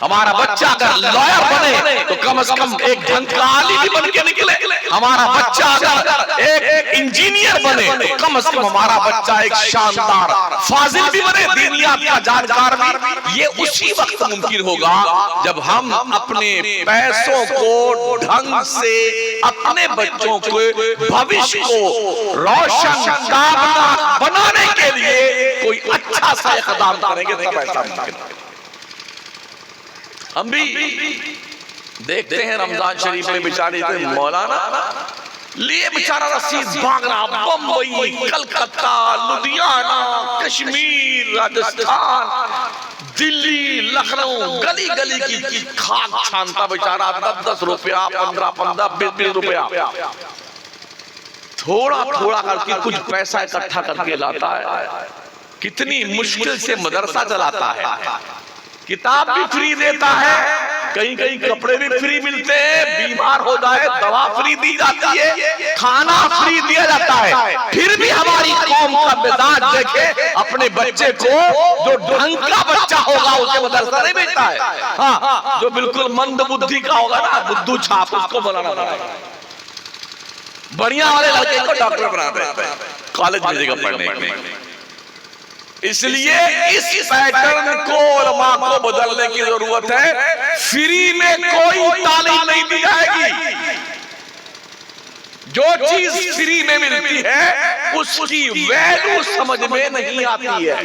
हमारा बच्चा अगर लॉयर बने तो कम से कम एक ढंग का आलिम बन के निकले। हमारा बच्चा अगर एक इंजीनियर बने तो कम से कम हमारा बच्चा एक शानदार फाजिल भी बने, दीनियात का जानकार भी। ये उसी वक्त मुमकिन होगा जब हम अपने पैसों को ढंग से, अपने बच्चों के भविष्य को रोशन बनाने के लिए कोई अच्छा सा इक़दाम करेंगे, तब ऐसा मुमकिन है। हम भी देखते हैं रमजान शरीफ में बेचारे मौलाना लिए बेचारा रसीद भाग रहा, बम्बई, कलकत्ता, लुधियाना, कश्मीर, राजस्थान, दिल्ली, लखनऊ, गली गली की खाक छानता बेचारा। 10-10 रुपया, 15-15, 20-20 रुपया थोड़ा थोड़ा करके कुछ पैसा इकट्ठा करके लाता है। कितनी मुश्किल से मदरसा चलाता है, किताब भी फ्री देता है, कहीं कहीं कपड़े भी फ्री मिलते हैं, बीमार हो जाए दवा फ्री दी जाती है, खाना फ्री दिया जाता है। फिर भी हमारी कौम का मिजाज देखे, अपने बच्चे को जो ढंग का बच्चा होगा उसे मदरसा नहीं भेजता है। हाँ, जो बिल्कुल मंद बुद्धि का होगा ना, बुद्धू छाप, उसको बनाना पड़ेगा। बढ़िया वाले लड़के को डॉक्टर बना देते हैं, कॉलेज भेजेगा पढ़ने के लिए। इसलिए इस पैटर्न को उलमा को बदलने की जरूरत है। फ्री में कोई तालीम नहीं दी जाएगी। जो चीज फ्री में मिलती है उसकी वैल्यू समझ में नहीं आती है।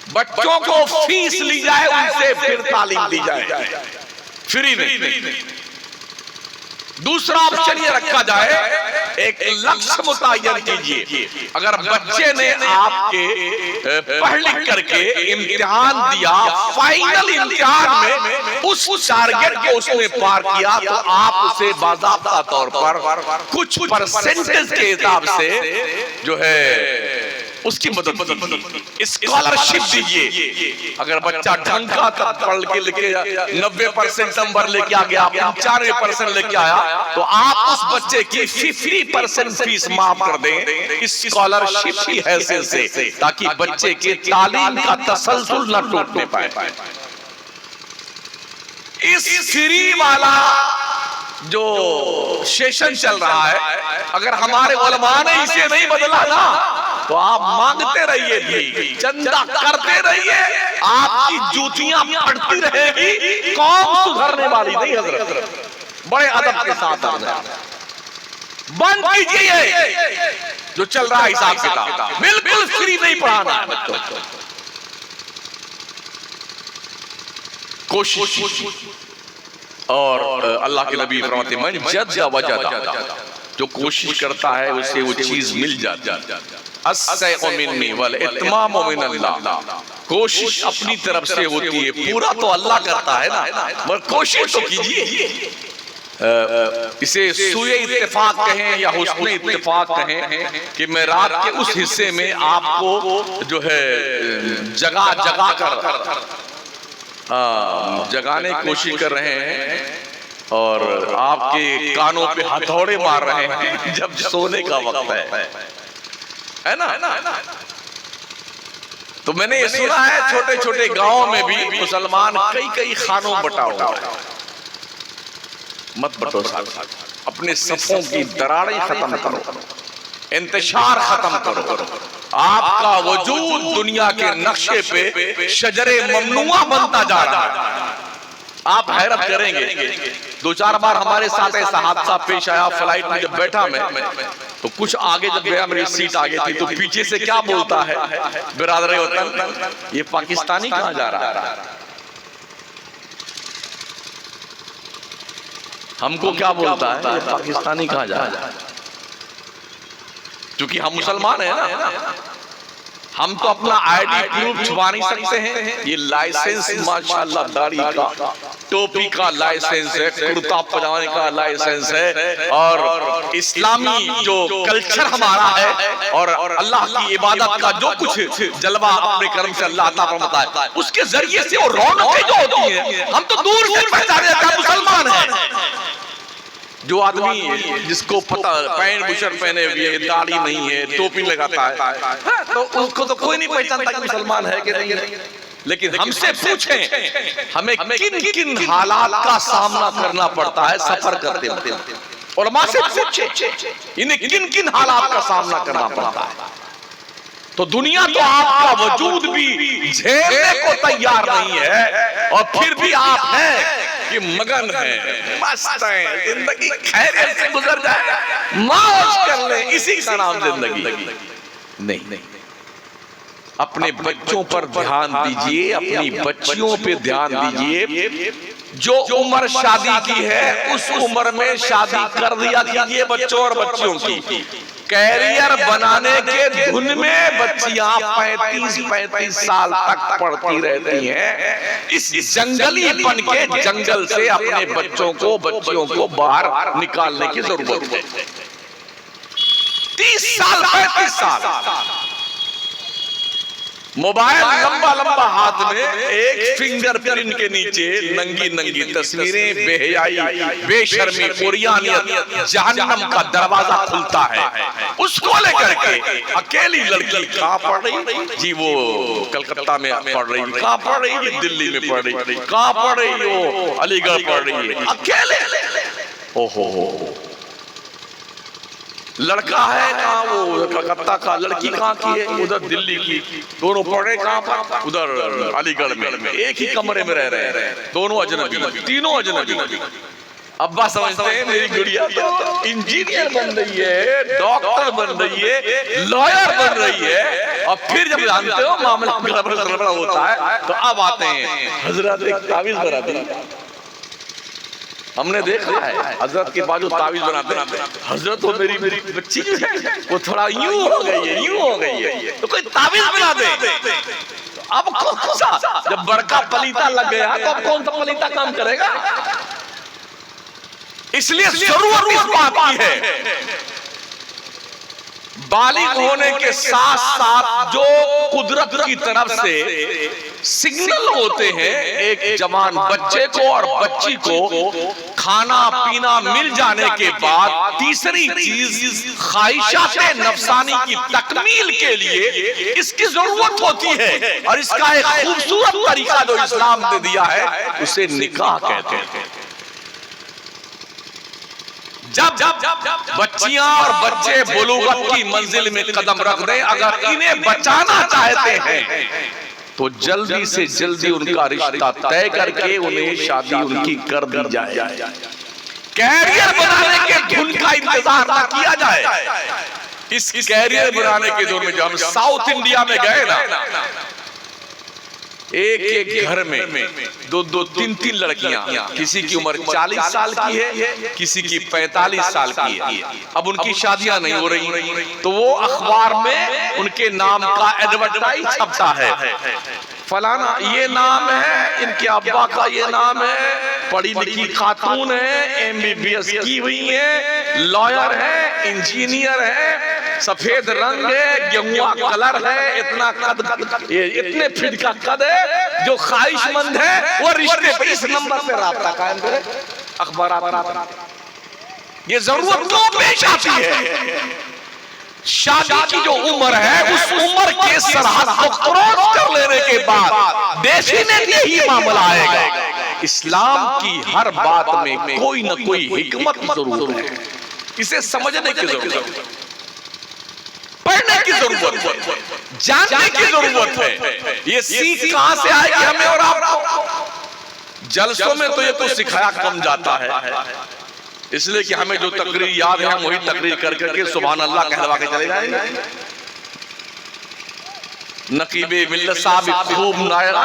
बच्चों को फीस ली जाए, उनसे फिर तालीम दी जाए, फ्री में। दूसरा ऑप्शन ये रखा जाए, एक लक्ष्य मुतय्यन कीजिए। अगर बच्चे ने आपके पढ़ लिख करके इम्तिहान दिया, फाइनल इम्तिहान में उस टारगेट को उसने पार किया, तो आप उसे बाज़ाब्ता तौर पर कुछ परसेंटेज के हिसाब से जो है उसकी मदद कीजिए, स्कॉलरशिप दीजिए। अगर बच्चा ढंग का पढ़ के लेके 90% नंबर लेके आ गया, 95% लेके आया, तो आप उस बच्चे की 50% फीस माफ कर दें स्कॉलरशिप की हैसियत से, ताकि बच्चे के तालीम का तसलसल न टूटने पाए। इस फ्री वाला जो सेशन चल रहा है, अगर हमारे उलमा ने इसे नहीं बदला ना, तो आप मांगते रहिए, चंदा करते रहिए, आपकी जूतियां फटती रहेगी, कौम सुधरने वाली नहीं हजरत। बड़े अदब के साथ बंद कीजिए जो चल रहा है हिसाब किताब, बिल्कुल फ्री नहीं पढ़ाना है बच्चों को। कोशिश और अल्लाह के नबी फरमाते मन जद्दा वजदा, जो कोशिश करता है उसे वो चीज मिल जाती है। अस्सैउ मिन्नी वल इत्मामु मिनल्लाह, कोशिश अपनी तरफ से होती है, पूरा तो अल्लाह करता है ना, मगर कोशिश तो कीजिए। इसे सूए इत्तेफाक कहें या हुस्ने इत्तेफाक कहें कि मैं रात के उस हिस्से में आपको जो है जगा कर जगाने की कोशिश कर रहे हैं और आपके कानों पे हथौड़े मार रहे हैं जब सोने का वक्त है ना। तो मैंने ये सुना है छोटे छोटे गांवों में भी मुसलमान कई खानों बटा हुआ है। मत बटो साहब, अपने सफों की दरारें खत्म करो, इंतशार खत्म करो। आपका वजूद दुनिया के नक्शे पे शजरे ममनुआ बनता जा रहा है। आप हैरत करेंगे, 2-4 बार हमारे साथ ऐसा हादसा पेश आया। फ्लाइट में जब बैठा मैं तो कुछ आगे जब गया, मेरी सीट आगे थी, तो पीछे से क्या बोलता है बिरादरे वतन, ये पाकिस्तानी कहाँ जा रहा है। हमको क्या बोलता है, ये पाकिस्तानी कहाँ जा रहा है। क्योंकि हम मुसलमान हैं ना, हम तो अपना आईडी प्रूफ छुपा नहीं सकते हैं। ये लाइसेंस माशाल्लाह दाढ़ी का, टोपी का लाइसेंस है, कुर्ता पजामे का लाइसेंस है, और इस्लामी जो कल्चर हमारा है और अल्लाह की इबादत का जो कुछ जलवा अपने कर्म से अल्लाह अता फरमाता है, उसके जरिए से वो रौनकें जो होती हैं, हम तो दूर से पहचाने जाते हैं मुसलमान हैं। जो आदमी जिसको पता पैंट बुशर्ट पहने हुए, दाढ़ी नहीं है, टोपी लगाता है, तो उसको तो कोई नहीं पहचानता कि मुसलमान है कि नहीं है। लेकिन हमसे पूछें हमें किन किन हालात का सामना करना पड़ता है सफर करते वक्त, और मां से पूछें इन्हें किन किन हालात का सामना करना पड़ता है। तो दुनिया तो आपका वजूद भी झेलने को तैयार नहीं है, और फिर भी आप हैं कि मगन है, मस्त है, जिंदगी खैरियत से गुजर जाए, मौज कर ले, इसी का नाम जिंदगी नहीं। अपने बच्चों पर ध्यान दीजिए, अपनी बच्चियों पे ध्यान दीजिए। जो उम्र शादी की है उस उम्र में शादी कर दिया कीजिए बच्चों और बच्चियों की। कैरियर बनाने के धुन में बच्चियां 35-35 साल तक पढ़ती रहती हैं। इस जंगलीपन के जंगल से अपने बच्चियों को बाहर निकालने की जरूरत है। 30 साल 35 साल मोबाइल लंबा हाथ में, एक फिंगरप्रिंट के नीचे नंगी तस्वीरें, बेहयाई, बेशर्मी, ओरियानियत, जहन्नम का दरवाजा खुलता है। उसको लेकर के अकेली लड़की कहाँ पढ़ रही जी, वो कलकत्ता में पढ़ रही, कहाँ पढ़ रही, दिल्ली में पढ़ रही, कहाँ पढ़ रही, वो अलीगढ़ पढ़ रही है, अकेले। ओहो, लड़का है कहाँ, वो कलकत्ता का, लड़की कहाँ की है, उधर दिल्ली की, दोनों पढ़े कहाँ पर, उधर अलीगढ़ में, एक ही कमरे में रह रहे हैं, दोनों अजनबी, तीनों अजनबी। अब्बा समझते हैं मेरी गुड़िया तो इंजीनियर बन रही है, डॉक्टर बन रही है, लॉयर बन रही है, और फिर जब जानते हो मामला गड़बड़ होता है तो अब आते हैं हजरत एक तावीज़ बना दी। हमने देखा है हजरत के बाद जो तावीज़ बनाते हैं, हजरत तो मेरी बच्ची जो है वो थोड़ा यूं हो गई है, तो कोई तावीज़ बना दे। तो अब कौन सा, जब बड़का पलीता लग गया तो अब कौन सा पलीता काम करेगा। इसलिए जरूरत इस बात की है, बालिग होने के साथ साथ जो कुदरत की तरफ से सिग्नल होते हैं एक जवान बच्चे को और बच्ची को, खाना पीना मिल जाने के बाद तीसरी चीज ख्वाहिशात नफसानी की तकमील के लिए इसकी जरूरत होती है, और इसका एक खूबसूरत तरीका जो इस्लाम ने दिया है उसे निकाह कहते हैं। जब बच्चियां और बच्चे बुलूगत की मंजिल में कदम रख दें, अगर इन्हें बचाना चाहते हैं तो जल्दी से जल्दी उनका रिश्ता तय करके उन्हें शादी उनकी कर दी जाए। कैरियर बनाने के धुन का इंतजार ना किया जाए। इस कैरियर बनाने के दौर में जब हम साउथ इंडिया में गए ना, एक एक घर में दो दो तीन तीन लड़कियां, किसी की उम्र 40 साल की है, किसी की 45 साल की है। अब उनकी शादियां नहीं हो रही, तो वो अखबार में उनके नाम का एडवर्टाइज छपता है, फलाना ये नाम है, इनके अब्बा का ये नाम है, पढ़ी लिखी खातून है, MBBS की हुई है, लॉयर है, इंजीनियर है, सफेद रंग है, गेहुआ कलर है, इतना कद, इतने फीट का कद है, जो ख्वाहिशमंद है वो रिश्ते पे इस नंबर पे राब्ता कायम करे। अखबार ये जरूरत क्यों पेश आती है? शादी की जो उम्र है, उस उम्र के सरहद को क्रॉस कर लेने के बाद देशी ने यही मामला आएगा। इस्लाम की हर बात में कोई न कोई हिकमत जरूर है, इसे समझने की जरूरत है, पढ़ने की जरूरत है, जानने की जरूरत है। ये सीख कहां से आएगी हमें और आपको? जलसों में तो ये कुछ सिखाया कम जाता है, इसलिए कि हमें जो तकरीर याद है हम वही तकरीर कर करके सुभान अल्लाह कहलवा के चले जाएंगे। नकीबे मिल्लत साहब खूब नायरा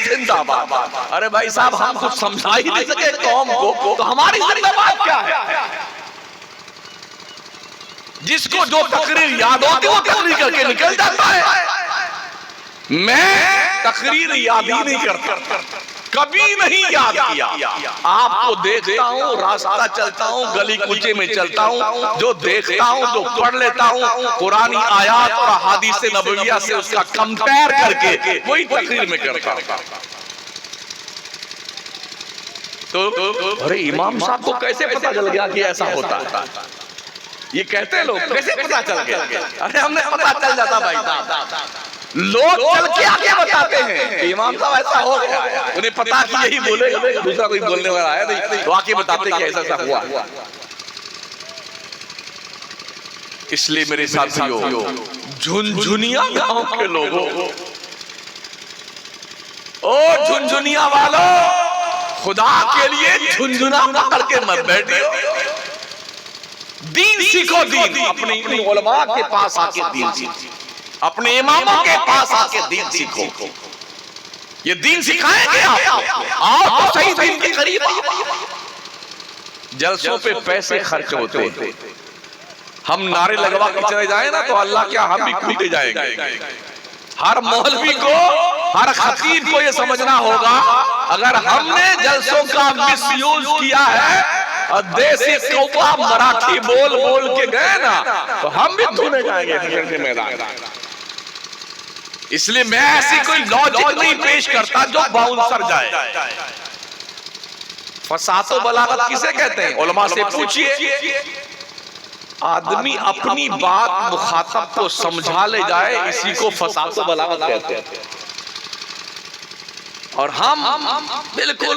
जिंदाबाद। अरे भाई साहब, हम कुछ समझा ही नहीं सके कौम को, तो हमारी जिंदाबाद क्या है? जिसको जो तकरीर याद होती वो तकरीर करके निकल जाता है। मैं तकरीर याद ही नहीं करता, कभी नहीं याद किया। आपको देखता हूँ, रास्ता चलता हूँ, गली कूचे में चलता हूँ, जो देखता हूँ, जो पढ़ लेता हूँ, पुरानी आयात और अहादीस नबविया से उसका कंपेयर करके वही तकरीर में करता हूँ। तो अरे इमाम साहब को कैसे पता चल गया कि ऐसा होता है? ये कहते हैं लोग, कैसे पता चल गया? अरे हमने पता चल जाता भाई साहब, लोग चल के आगे बताते हैं कि इमाम साहब ऐसा हो गया, उन्हें पता कि यही बोलेगा, दूसरा कोई बोलने वाला है नहीं, तो आके बताते कि ऐसा ऐसा हुआ। इसलिए मेरे साथियों, झुनझुनिया गांव के लोगों, ओ झुनझुनिया वालों, खुदा के लिए झुनझुना मार के मत बैठियो, दीन सीखो। दीन अपने उलमा के पास आके दीन सीखो, अपने इमामों के पास आके दीन सीखो। ये दीन सिखाएंगे आप तो सही दीन के करीब। जलसों पे पैसे खर्च होते हैं, हम नारे लगवा के चले जाए ना तो अल्लाह क्या हम भी कूदे जाएंगे। हर मौलवी को, हर खतीब को ये समझना होगा, अगर हमने जलसों का मिसयूज किया है और देसी कौवा मराठी बोल बोल के गए ना, तो हम भी धुने जाएंगे के मैदान। इसलिए मैं ऐसी कोई लॉजिक नहीं पेश करता जो बाउंसर जाए। फसातो बलागत किसे कहते हैं? उलमा से पूछिए। आदमी अपनी बात मुखातब को समझा ले जाए, इसी को फसातो बलागत कहते हैं। और हम बिल्कुल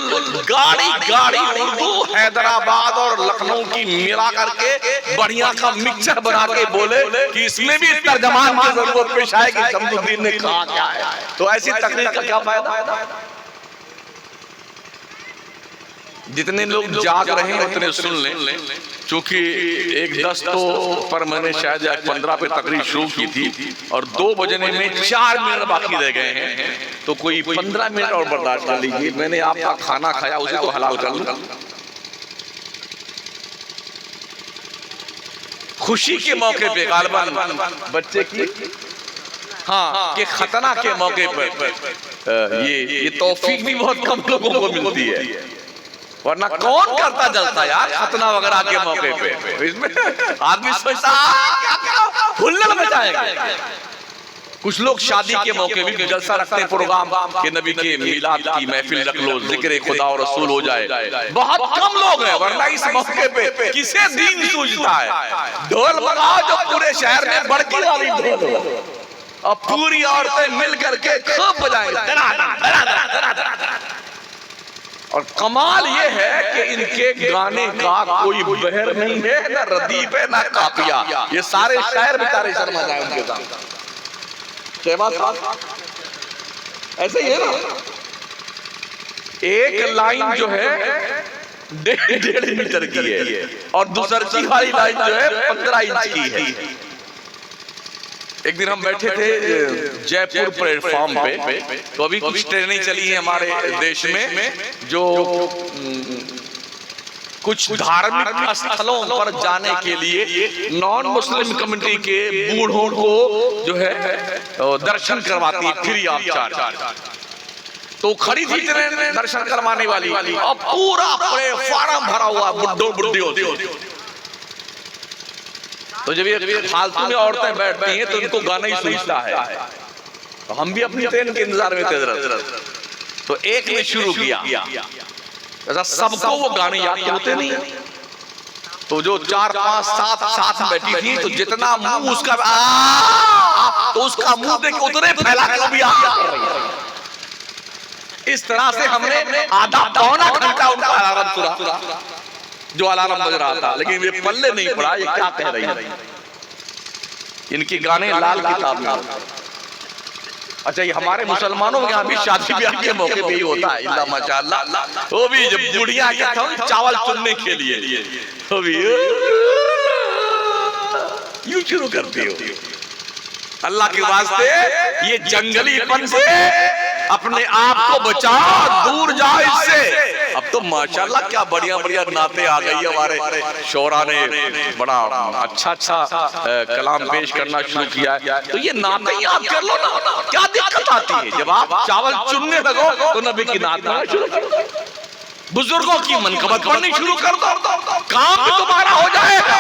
गाड़ी उर्दू हैदराबाद और लखनऊ की मिला करके बढ़िया का मिक्सचर बना के बोले कि इसमें भी तर्जमान की जरूरत पेश आएगी, शमसुद्दीन ने कहा क्या है। तो ऐसी तकरीर का क्या फायदा? जितने लोग जाग रहे हैं उतने सुन लें, क्योंकि 1:10 तो पर मैंने शायद 15 पे तकरीर शुरू की थी और 2 बजने में 4 मिनट बाकी रह गए हैं, तो कोई 15 मिनट और बर्दाश्त कर लीजिए। मैंने आपका खाना खाया, उसे तो हलाल कर लूं। खुशी के मौके पे गालबन बच्चे की के खतना के मौके पर ये तौफीक भी बहुत कम लोगों को मिलती है, वरना कौन करता जलता यार खतना वगैरह के मौके पे। इसमें आदमी सोचता हुल्लड़ मचाएगा। कुछ लोग शादी के मौके भी जलसा रखते हैं, प्रोग्राम के नबी के मिलाद की महफिल रख लो, जिक्र खुदा और रसूल हो जाए। बहुत कम लोग हैं, वरना इस मौके पे किसे दीन सूझता है? ढोल बजाओ जो पूरे शहर में बड़की वाली ढोल हो, और पूरी औरतें मिल करके खूब बजाएंगे। और कमाल ये है कि इनके गाने का कोई बहर नहीं है, ना रदीफ है, ना काफिया। ये सारे शायर बेचारे शर्मा जाए उनके साथ। शहबाज साहब ऐसे ही है ना, एक लाइन जो है 1.5 मीटर की है और दूसरी वाली लाइन जो है 15 इंच की है। एक दिन हम बैठे थे जयपुर प्लेटफॉर्म पे, तो अभी कुछ ट्रेनें चली हैं हमारे देश में जो कुछ धार्मिक स्थलों पर जाने के लिए नॉन मुस्लिम कम्युनिटी के बूढ़ों को जो है दर्शन करवाती है फ्री ऑफ चार्ज। तो खड़ी थी ट्रेन में दर्शन करवाने वाली और पूरा प्लेटफार्म भरा हुआ बुड्ढों बुड्ढियों से। तो जब ये फालतू में औरतें बैठती हैं तो इनको गाना ही सुनता है। तो हम भी अपनी ट्रेन के इंतजार में थे। तो एक ने शुरू किया, ऐसा सबको वो गाने याद होते नहीं, तो जो 4 5 7 साथ बैठी थी तो जितना मुंह उसका तो उसका मुंह देख उतने फैला के भी इस तरह से हमने आधा पौना घंटा उनका अलार्म सुना, जो अलार्म बज रहा था, लेकिन ये पल्ले नहीं पड़ा ये क्या कह रही है। इनके गाने लाल किताब में। अच्छा, ये हमारे मुसलमानों के यहाँ भी शादी ब्याह के मौके पे ही होता है, इल्ला माशाअल्लाह। वो भी जब बुढ़िया चावल चुनने के लिए वो भी यूं शुरू करती हो। अल्लाह के वास्ते ये जंगलीपन से अपने आप को बचाओ, दूर जाओ इससे। अब तो माशाल्लाह क्या बढ़िया बढ़िया नाते आ गई। हमारे शोरा ने बड़ा अच्छा कलाम पेश करना शुरू किया है, तो ये नाते याद कर लो ना, क्या दिक्कत आती है। जब आप चावल चुनने लगो तो नबी की नात गाना शुरू कर दो, बुजुर्गों की मनकबत पढ़नी शुरू कर दो, काम भी तुम्हारा हो जाएगा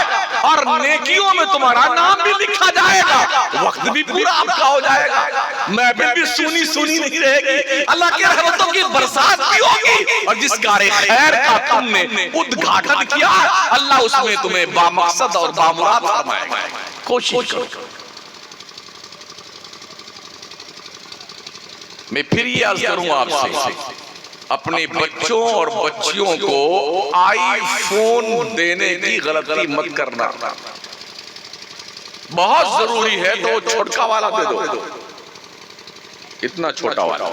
और नेकियों में तुम्हारा नाम भी लिखा जाएगा, वक्त भी पूरा आपका हो जाएगा, महफिल भी सुनी सुनी नहीं रहेगी, अल्लाह के रहमतों की बरसात भी होगी। और जिस कार्य खैर का तुमने उद्घाटन किया अल्लाह उसमें तुम्हें बामकसद और बामुराद फरमाएगा। कोशिश करो। मैं फिर ये अर्ज करूंगा आपसे, अपने बच्चों और बच्चियों को आईफोन देने की गलती मत करना। बहुत जरूरी है तो छोटा वाला दे दो, इतना छोटा वाला।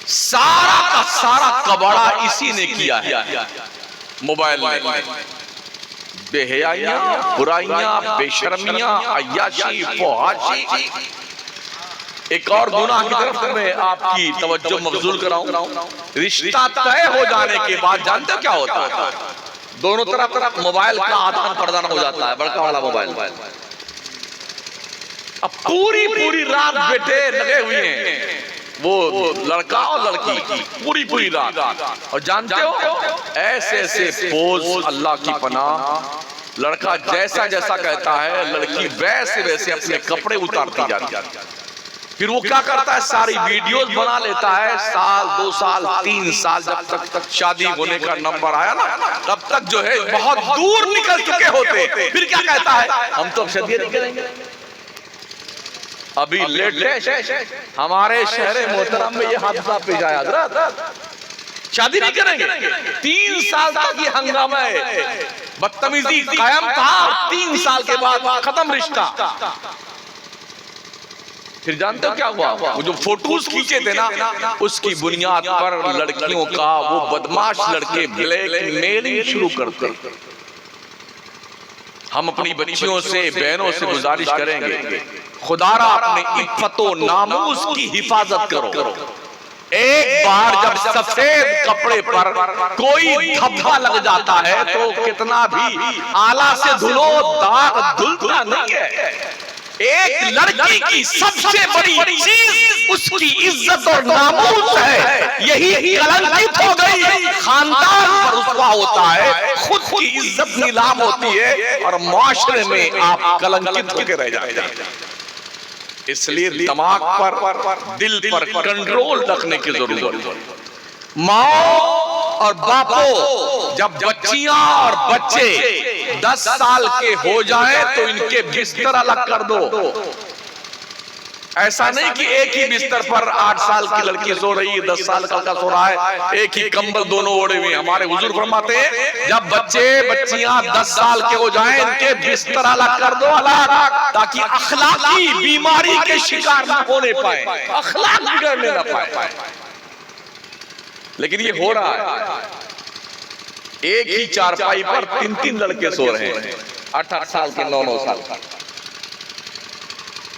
सारा का सारा कबाड़ा इसी ने किया है, मोबाइल में। बेहयाइयां, बुराइयां, बेशर्मियां, अय्याशी, फहाशी। एक और गुनाह की तरफ मैं आपकी तवज्जो मबजूल कराऊं। रिश्ता तय हो जाने के बाद जानते हो क्या होता है? दोनों तरफ मोबाइल का आदान प्रदान हो जाता है, बड़का वाला मोबाइल। अब पूरी रात बेटे लगे हुए हैं, वो लड़का और लड़की पूरी रात। और जानते हो ऐसे ऐसे पोज, अल्लाह की पनाह, लड़का जैसा जैसा कहता है लड़की वैसे वैसे अपने कपड़े उतारती जाती है। फिर वो क्या करता है, सारी वीडियोस बना लेता है। साल 2 साल 3 साल जब तक शादी होने का नंबर आया ना, तब तक जो है बहुत दूर निकल चुके होते। फिर क्या कहता है, हम तो शादी नहीं करेंगे। अभी लेटेस्ट हमारे शहर मोहतरम में ये हादसा पेश आया, शादी नहीं करेंगे। 3 साल तक ये हंगामा है, बदतमीजी कायम था, 3 साल के बाद खत्म रिश्ता। फिर जानते हो क्या हुआ? वो जो फोटोज खींचे थे ना, उसकी बुनियाद पर लड़कियों का वो बदमाश लड़के ब्लैकमेलिंग शुरू करते। हम अपनी बच्चियों से, बहनों से गुजारिश करेंगे, खुदारा अपने इफ्फतो नामूस की हिफाजत करो। एक बार जब सफेद कपड़े पर कोई धब्बा लग जाता है तो कितना भी आला से धुलो, दाग धुलता नहीं है। एक लड़की की सबसे बड़ी चीज उसकी इज्जत और नामूस है। यही कलंकित हो गई, खानदान पर रुसवा होता है, खुद की इज्जत नीलाम होती है और माशरे में आप कलंकित होकर रह जाते हैं। इसलिए दिमाग पर, दिल पर कंट्रोल रखने की जरूरत है। माओ और बापो, जब बच्चियां और बच्चे 10 साल के हो जाएं तो इनके बिस्तर अलग कर दो। ऐसा नहीं कि एक ही बिस्तर पर 8 साल की लड़की सो रही है, 10 साल का लड़का सो रहा है, एक ही कंबल दोनों ओढ़े हुए। हमारे हुजूर फरमाते हैं जब बच्चे बच्चियां 10 साल के हो जाएं, इनके बिस्तर अलग कर दो, अलग, ताकि अखलाकी बीमारी के शिकार न होने पाए, अखलाक बिगड़ने न पाए। लेकिन ये हो रहा है, एक ही चारपाई पर 3-3 लड़के सो रहे हैं, 8-8 साल के, 9-9 साल का।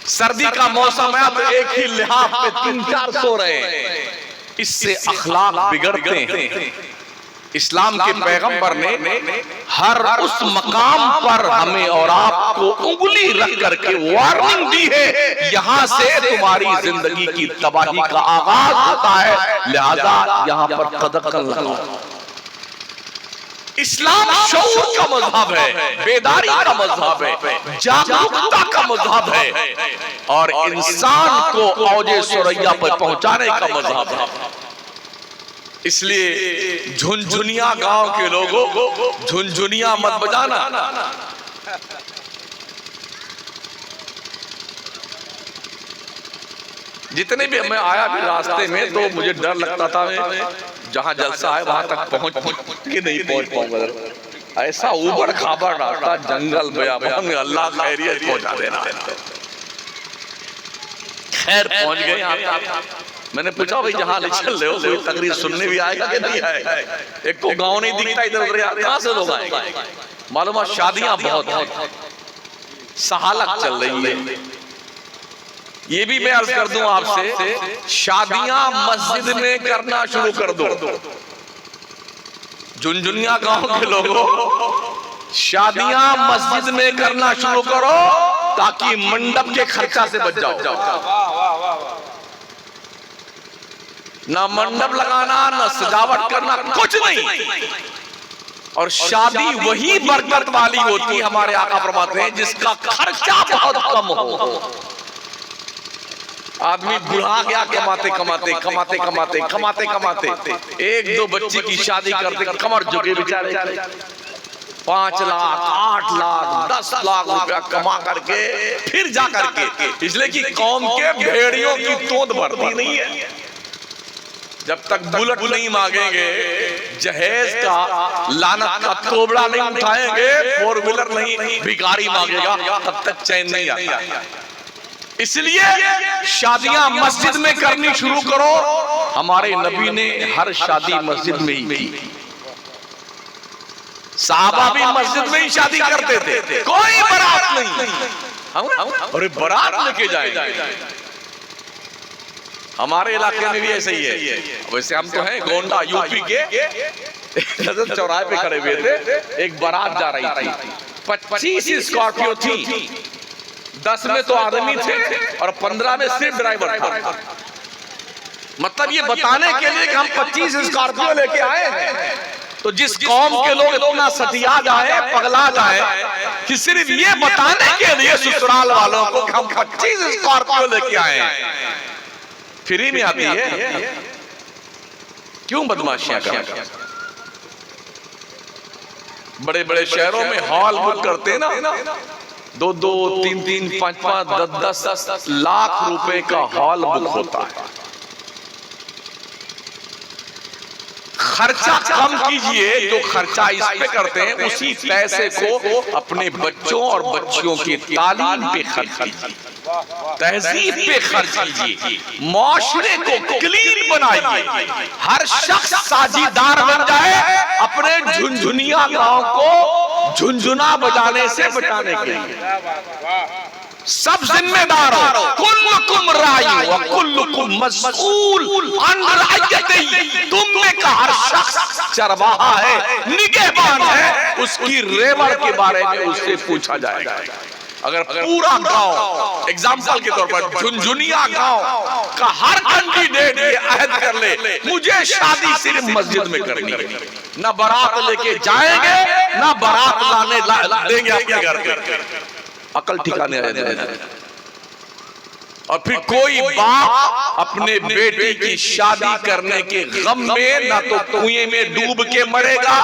सर्दी का मौसम है तो एक ही लिहाफ में 3-4 सो रहे हैं। इससे अखलाक बिगड़ते हैं। इस्लाम के पैगंबर ने हर उस मकाम पर हमें और आपको उंगली रख करके वार्निंग दी है, यहां से तुम्हारी जिंदगी की तबाही का आगाज होता है, लिहाजा यहां पर कदम लगाओ। इस्लाम शऊर का मजहब है, बेदारी का मजहब है, जागरूकता का मजहब है, और इंसान को औजे सुरैया पर पहुंचाने का मजहब है। इसलिए झुनझुनिया गांव के लोगों, झुनझुनिया मत बजाना। जितने भी मैं आया भी रास्ते में तो मुझे डर लगता था, मैं जहां जलसा है वहां तक पहुंच के नहीं पहुंच पाऊंगा। ऐसा ऊबड़ खाबड़ रास्ता, जंगल में, अल्लाह खैरियत पहुंचा देना। खैर पहुंच गए यहाँ। मैंने पूछा भाई जहां ले चल रहे हो, कोई तकरीर सुनने भी आएगा कि नहीं आएगा? एक को गांव नहीं दिखता इधर उधर, कहां से लोग आएंगे? मालूम है शादियां बहुत है, सहालत चल रही है। ये भी मैं अर्ज कर दूं आपसे, शादियां मस्जिद में करना शुरू कर दो। झुनझुनिया गांव के लोगों, शादियां मस्जिद में करना शुरू करो ताकि मंडप के खर्चा से बच जाओ। ना मंडप लगाना, ना सजावट करना, कुछ नहीं। और शादी वही बरकत वाली होती है, हमारे आका फरमाते हैं, जिसका खर्चा बहुत कम हो। आदमी बुढ़ा गया कमाते कमाते कमाते कमाते कमाते कमाते, 1-2 बच्चे की शादी करते कमर झुके बेचारे, 5 लाख 8 लाख 10 लाख रुपया कमा करके फिर जा करके, इसलिए कि कौम के भेड़ियों की तोंद भरती नहीं है। जब तक बुलेट नहीं मांगेंगे, जहेज का लानत का तोबड़ा नहीं उठाएंगे, 4 व्हीलर नहीं भिखारी मांगेगा, तब तक चैन नहीं आता। इसलिए शादियां मस्जिद में करनी शुरू करो। हमारे नबी ने हर शादी मस्जिद में ही की। साहबा भी मस्जिद में ही शादी करते थे, कोई बारात नहीं। अरे बारात लेके जाएंगे। हमारे इलाके में भी ऐसे ही है। वैसे हम तो हैं गोंडा यूपी के, चौराहे पे खड़े हुए थे, एक बारात जा रही थी, 25 स्कॉर्पियो थी, 10 में तो आदमी थे और 15 में सिर्फ ड्राइवर था। मतलब ये बताने के लिए कि हम 25 स्कॉर्पियो लेके आए हैं, तो जिस कौम के लोग इतना सतिया जाए, पगला जाए, कि सिर्फ ये बताने के लिए ससुराल वालों को हम 25 स्कॉर्पियो लेके आए हैं, फ्री में आती है। क्यों बदमाशियां करते? बड़े बड़े शहरों में हॉल बुक करते हैं ना, 2-2, 3-3, 5-5, 10-10 लाख रुपए का हॉल बुक होता है। खर्चा कम कीजिए, जो खर्चा इस पे करते हैं उसी पैसे को अपने बच्चों और बच्चियों की तालीम पे खर्च कीजिए, तहजीब पे खर्च कीजिए, माशरे को क्लीन बनाइए, हर शख्स साझीदार बन जाए अपने झुनझुनिया गांव को झुनझुना बजाने से बचाने के लिए। सब जिम्मेदार हो, कुल्लुकुम राई व कुल्लुकुम मस्ऊल अन रइयतिही। तुम में का हर शख्स चरवाहा है, निगहबान है, उसकी रेवड़ के बारे में उससे पूछा जाएगा। अगर पूरा गांव, एग्जाम्पल के तौर पर झुनझुनिया गांव का हर कैंडिडेट ये अहद कर ले, मुझे शादी सिर्फ मस्जिद में करनी है, ना बारात लेके जाएंगे, ना बारात लाने देंगे अपने घर पे, अकल ठिकाने आ जाए। और फिर कोई बाप अपने बेटी की शादी करने के गम में ना तो कुएं में डूब के मरेगा,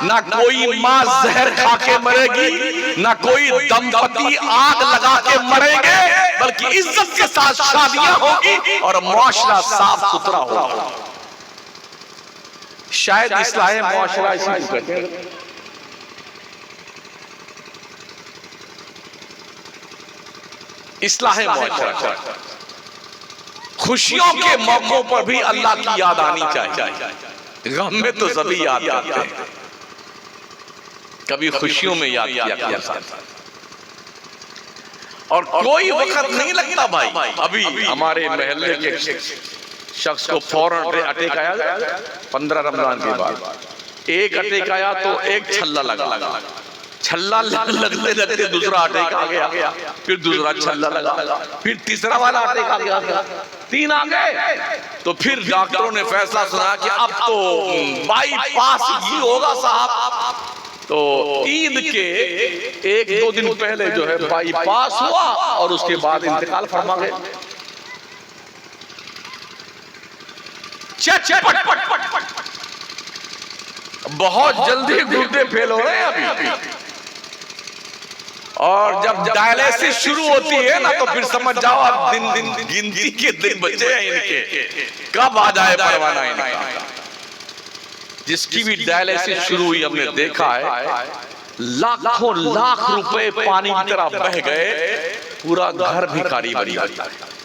ना कोई माँ जहर खा के मरेगी, ना कोई दंपति आग लगा के मरेंगे, बल्कि इज्जत के साथ शादियां होगी और मुआशरा साफ सुथरा होगा। शायद इस्लाह मुआशरा इसी को कहते हैं। इस्लाह मुआशरा, खुशियों के मौकों पर भी अल्लाह की याद आनी चाहिए। गम में तो सभी याद करते हैं, कभी खुशियों में याद किया जाता। और कोई वक्त नहीं लगता भाई। अभी हमारे महल्ले के शख्स को फौरन अटैक आया 15 रमजान के बाद। एक अटैक आया तो एक छल्ला लगा, छल्ला लगते लगते दूसरा अटैक आ गया, फिर दूसरा छल्ला लगा, फिर तीसरा वाला अटैक आ गया, 3 आ गए। तो फिर डॉक्टरों ने फैसला सुना कि अब तो बाईपास ही होगा साहब। तो ईद के 1-2 दिन पहले जो है बाईपास हुआ और उसके बाद इंतकाल फरमा गए। बहुत जल्दी गुर्दे फेल हो रहे हैं अभी। और जब डायलिसिस शुरू होती है ना, तो फिर समझ जाओ अब दिन गिनती के दिन बचे हैं इनके, कब आ जाए परवाना इनका। जिसकी भी डायलिसिस शुरू हुई हमने देखा है, लाखों लाख रुपए पानी की तरह बह गए, पूरा घर भिखारी बन जाता है।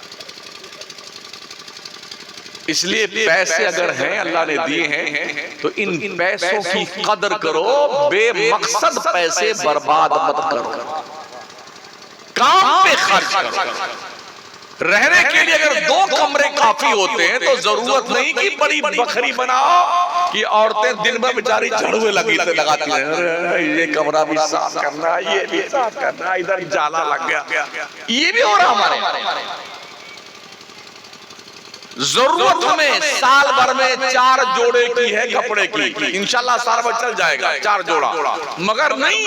इसलिए पैसे अगर हैं, अल्लाह ने दिए हैं, तो इन पैसों की कदर करो, बेमकसद पैसे बर्बाद मत करो, काम पे खर्च करो। रहने के लिए अगर 2 कमरे काफी होते हैं तो जरूरत नहीं कि बड़ी बखरी बनाओ कि औरतें दिन में बेचारी झाड़ू लगाती हैं, ये कमरा भी साफ करना, ये भी साफ करना, इधर जाला लग गया, ये भी हो रहा हमारे। जरूरत हमें साल भर में 4 जोड़े की है कपड़े की, इंशाल्लाह साल भर चल जाएगा 4 जोड़ा, मगर नहीं,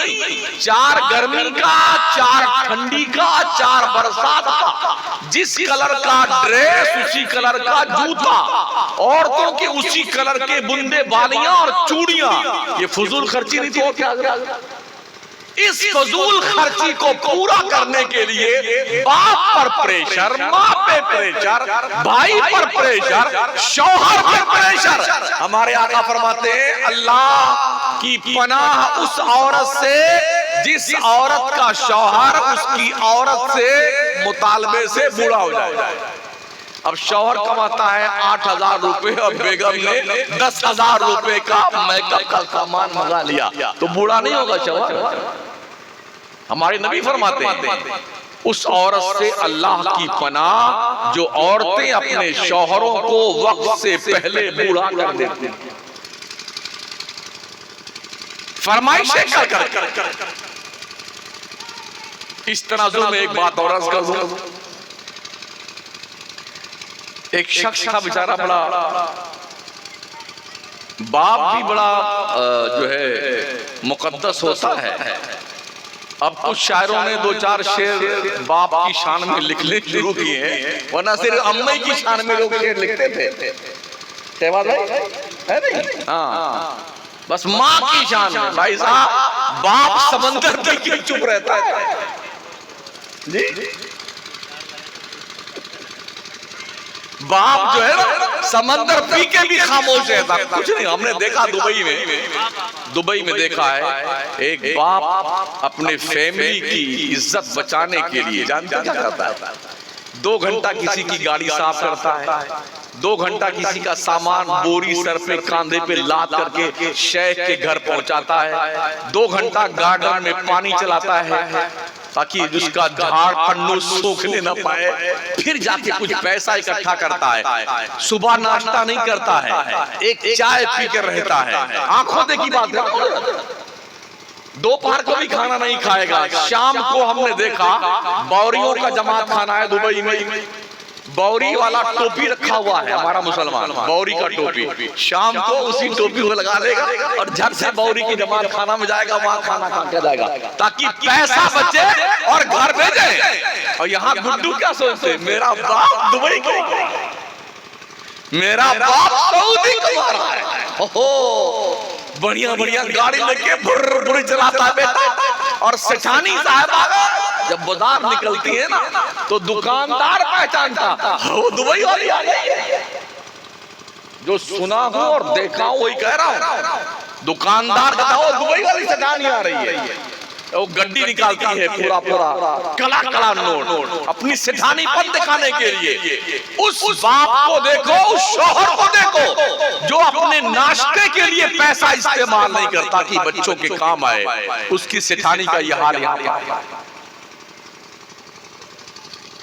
4 गर्मी का, 4 ठंडी का, 4 बरसात का। जिस कलर का ड्रेस उसी कलर का जूता, औरतों के उसी कलर के बुंदे बालियां और चूड़ियां। ये फजूल खर्ची नहीं थी क्या? इस फजूल खर्ची को पूरा करने के लिए बाप पर प्रेशर, माँ पे प्रेशर, भाई पर प्रेशर, शौहर पर प्रेशर। हमारे आका फरमाते हैं, अल्लाह की पनाह उस औरत से जिस औरत का शौहर उसकी औरत से मुतालबे से बूढ़ा हो जाए। अब शौहर कमाता है 8,000 रुपए और बेगम ने 10,000 रुपए का मेकअप का सामान मंगा लिया, तो बूढ़ा नहीं होगा शौहर। हमारे नबी फरमाते हैं, उस औरत से अल्लाह की पनाह जो औरतें अपने शौहरों को वक्त से पहले बूढ़ा कर देती हैं। फरमाइशें कर इस तनाजुर में एक बात और अर्ज कर दूं। एक शख्स था बेचारा, बड़ा बाप भी बड़ा जो है मुकद्दस होता है। अब कुछ शायरों ने 2-4 शेर बाप की शान में लिखने शुरू किए हैं, वरना सिर्फ अम्मे की शान में लोग शेर लिखते थे। शहबाज भाई है नहीं? हाँ, बस माँ की शान में। भाई साहब, बाप समंदर पे क्यों चुप रहता है जी? बाप जो है ना, समंदर पी के भी खामोश रहता। कुछ नहीं, हमने देखा दुबई में देखा है, एक बाप अपने फैमिली की इज्जत बचाने के लिए जानते क्या करता है? 2 घंटा किसी की गाड़ी साफ करता है, 2 घंटा किसी का सामान बोरी सर पे कांधे पे लाद करके शेख के घर पहुंचाता है, 2 घंटा गार्डन में पानी चलाता है ताकि उसका झाड़ फन्नू सूखने न पाए, फिर जाके कुछ पैसा इकट्ठा करता है। सुबह नाश्ता नहीं करता है, एक चाय पीकर रहता है। आंखों देखी बात है, दोपहर को भी खाना नहीं खाएगा। शाम को हमने देखा, बौरियों का जमात खाना है दुबई में, बौरी वाला टोपी रखा हुआ है हमारा मुसलमान, बौरी का टोपी। शाम को उसी टोपी को लगा लेगा और झट से बौरी की जमात खाना में जाएगा, वहां खाना खा के जाएगा ताकि पैसा बचे और घर भेजे। और यहाँ गुड्डू क्या सोचते, मेरा बाप दुबई को, मेरा बाप सऊदी कमा रहा है, हो बढ़िया बढ़िया गाड़ी लेके बुर्र चलाता है बेटा। और सेठानी साहब जब बाजार निकलती है ना, तो दुकानदार पहचानता, वो दुबई वाली आ गई। जो सुना हूं और देखा हूं वही कह रहा हूं। दुकानदार बताओ दुबई वाली सेठानी आ रही है, वो गड्डी निकालती है पूरा कला कला नोट अपनी सेठानीपन दिखाने के लिए। उस बाप को देखो, उस शौहर को देखो जो अपने नाश्ते के लिए पैसा इस्तेमाल नहीं करता कि बच्चों के काम आए, उसकी सेठानी का यह हाल यहाँ पर।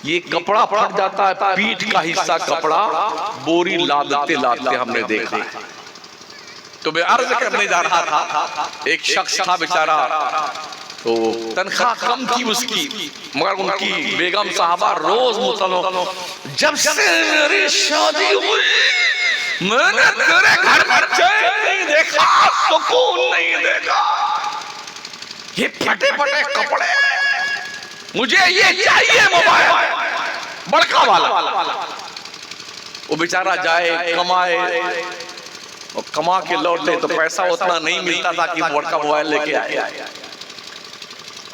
ये कपड़ा फट जाता है, पीठ का हिस्सा कपड़ा बोरी लादते लादते हमने देखा। तो मैं अर्ज करने जा रहा था, एक शख्स था बेचारा, तो तनख्वाह कम थी उसकी, मगर उनकी बेगम साहबा रोज मुतलो, जब से मेरी शादी हुई मैंने तेरे घर में चैन नहीं देखा, सुकून नहीं देखा, ये फटे फटे कपड़े, मुझे ये चाहिए मोबाइल बड़का वाला। वो बेचारा जाए कमाए और कमा के लौटे तो पैसा उतना नहीं मिलता था कि बड़का मोबाइल लेके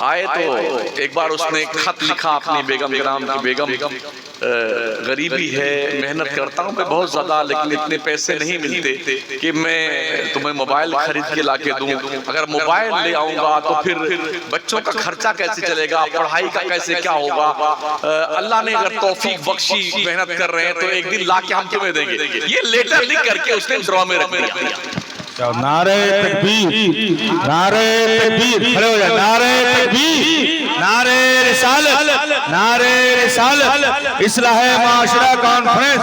आए। तो एक बार उसने खत लिखा अपनी बेगम के नाम की, बेगम गरीबी है, मेहनत करता हूँ मैं बहुत ज्यादा, लेकिन इतने पैसे नहीं मिलते कि मैं तुम्हें मोबाइल खरीद के लाके दूं। अगर मोबाइल ले आऊंगा तो फिर बच्चों का खर्चा कैसे चलेगा, पढ़ाई का कैसे क्या होगा। अल्लाह ने अगर तौफीक बख्शी, मेहनत कर रहे हैं तो एक दिन लाके हम तुम्हें देंगे। ये लेटर लिख करके उसने ड्रॉ में रख दिया। नारे तकबीर, नारे तकबीर, खड़े हो जाए, नारे तकबीर, नारे रिसालत, नारे रिसालत। इस्लाह माशरा कॉन्फ्रेंस,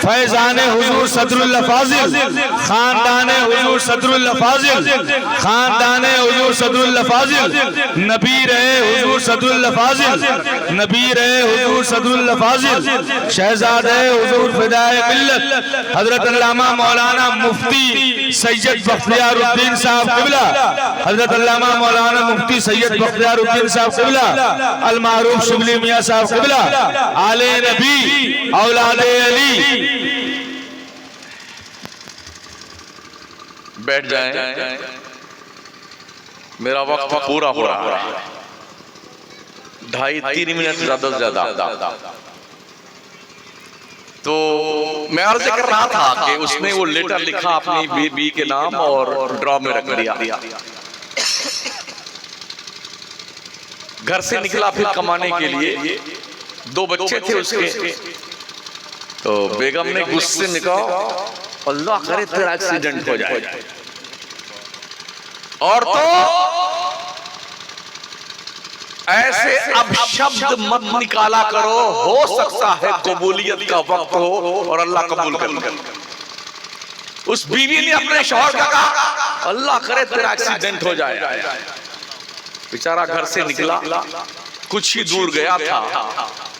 फैजान हुजूर सदरुल फाजिल, खानदान हुजूर सदरुल फाजिल, खानदान हुजूर सदरुल फाजिल, नबी रहे हुजूर सदरुल फाजिल, नबी रहे हुजूर सदरुल फाजिल, शहजादे हुजूर फिदाए मिल्लत हजरत अल्लामा मौलाना मुफ्ती सैयद बख्तियारुद्दीन साहब क़िबला, हजरत अल्लामा मौलाना मुफ्ती सैयद बख्तियारुद्दीन साहब क़िबला, अल मारूफ शिबली मियां साहब क़िबला, आले नबी औलादे अली। बैठ जाएं, मेरा वक्त पूरा हो रहा है, 2.5-3 मिनट ज्यादा से ज्यादा। तो मैं अर्ज कर रहा था कि उसने वो लेटर लिखा अपनी बीबी के नाम और ड्रॉ में रख दिया। घर से निकला फिर कमाने के लिए, 2 बच्चे थे उसके। तो बेगम ने गुस्से में कहा, अल्लाह करे तेरा एक्सीडेंट हो जाए। और तो ऐसे अब शब्द मत निकाला करो, हो सकता है कबूलियत का वक्त हो और अल्लाह कबूल कर। उस बीवी ने अपने शौहर का कहा, अल्लाह करे तेरा एक्सीडेंट हो जाए। बेचारा घर से निकला, कुछ ही दूर गया था,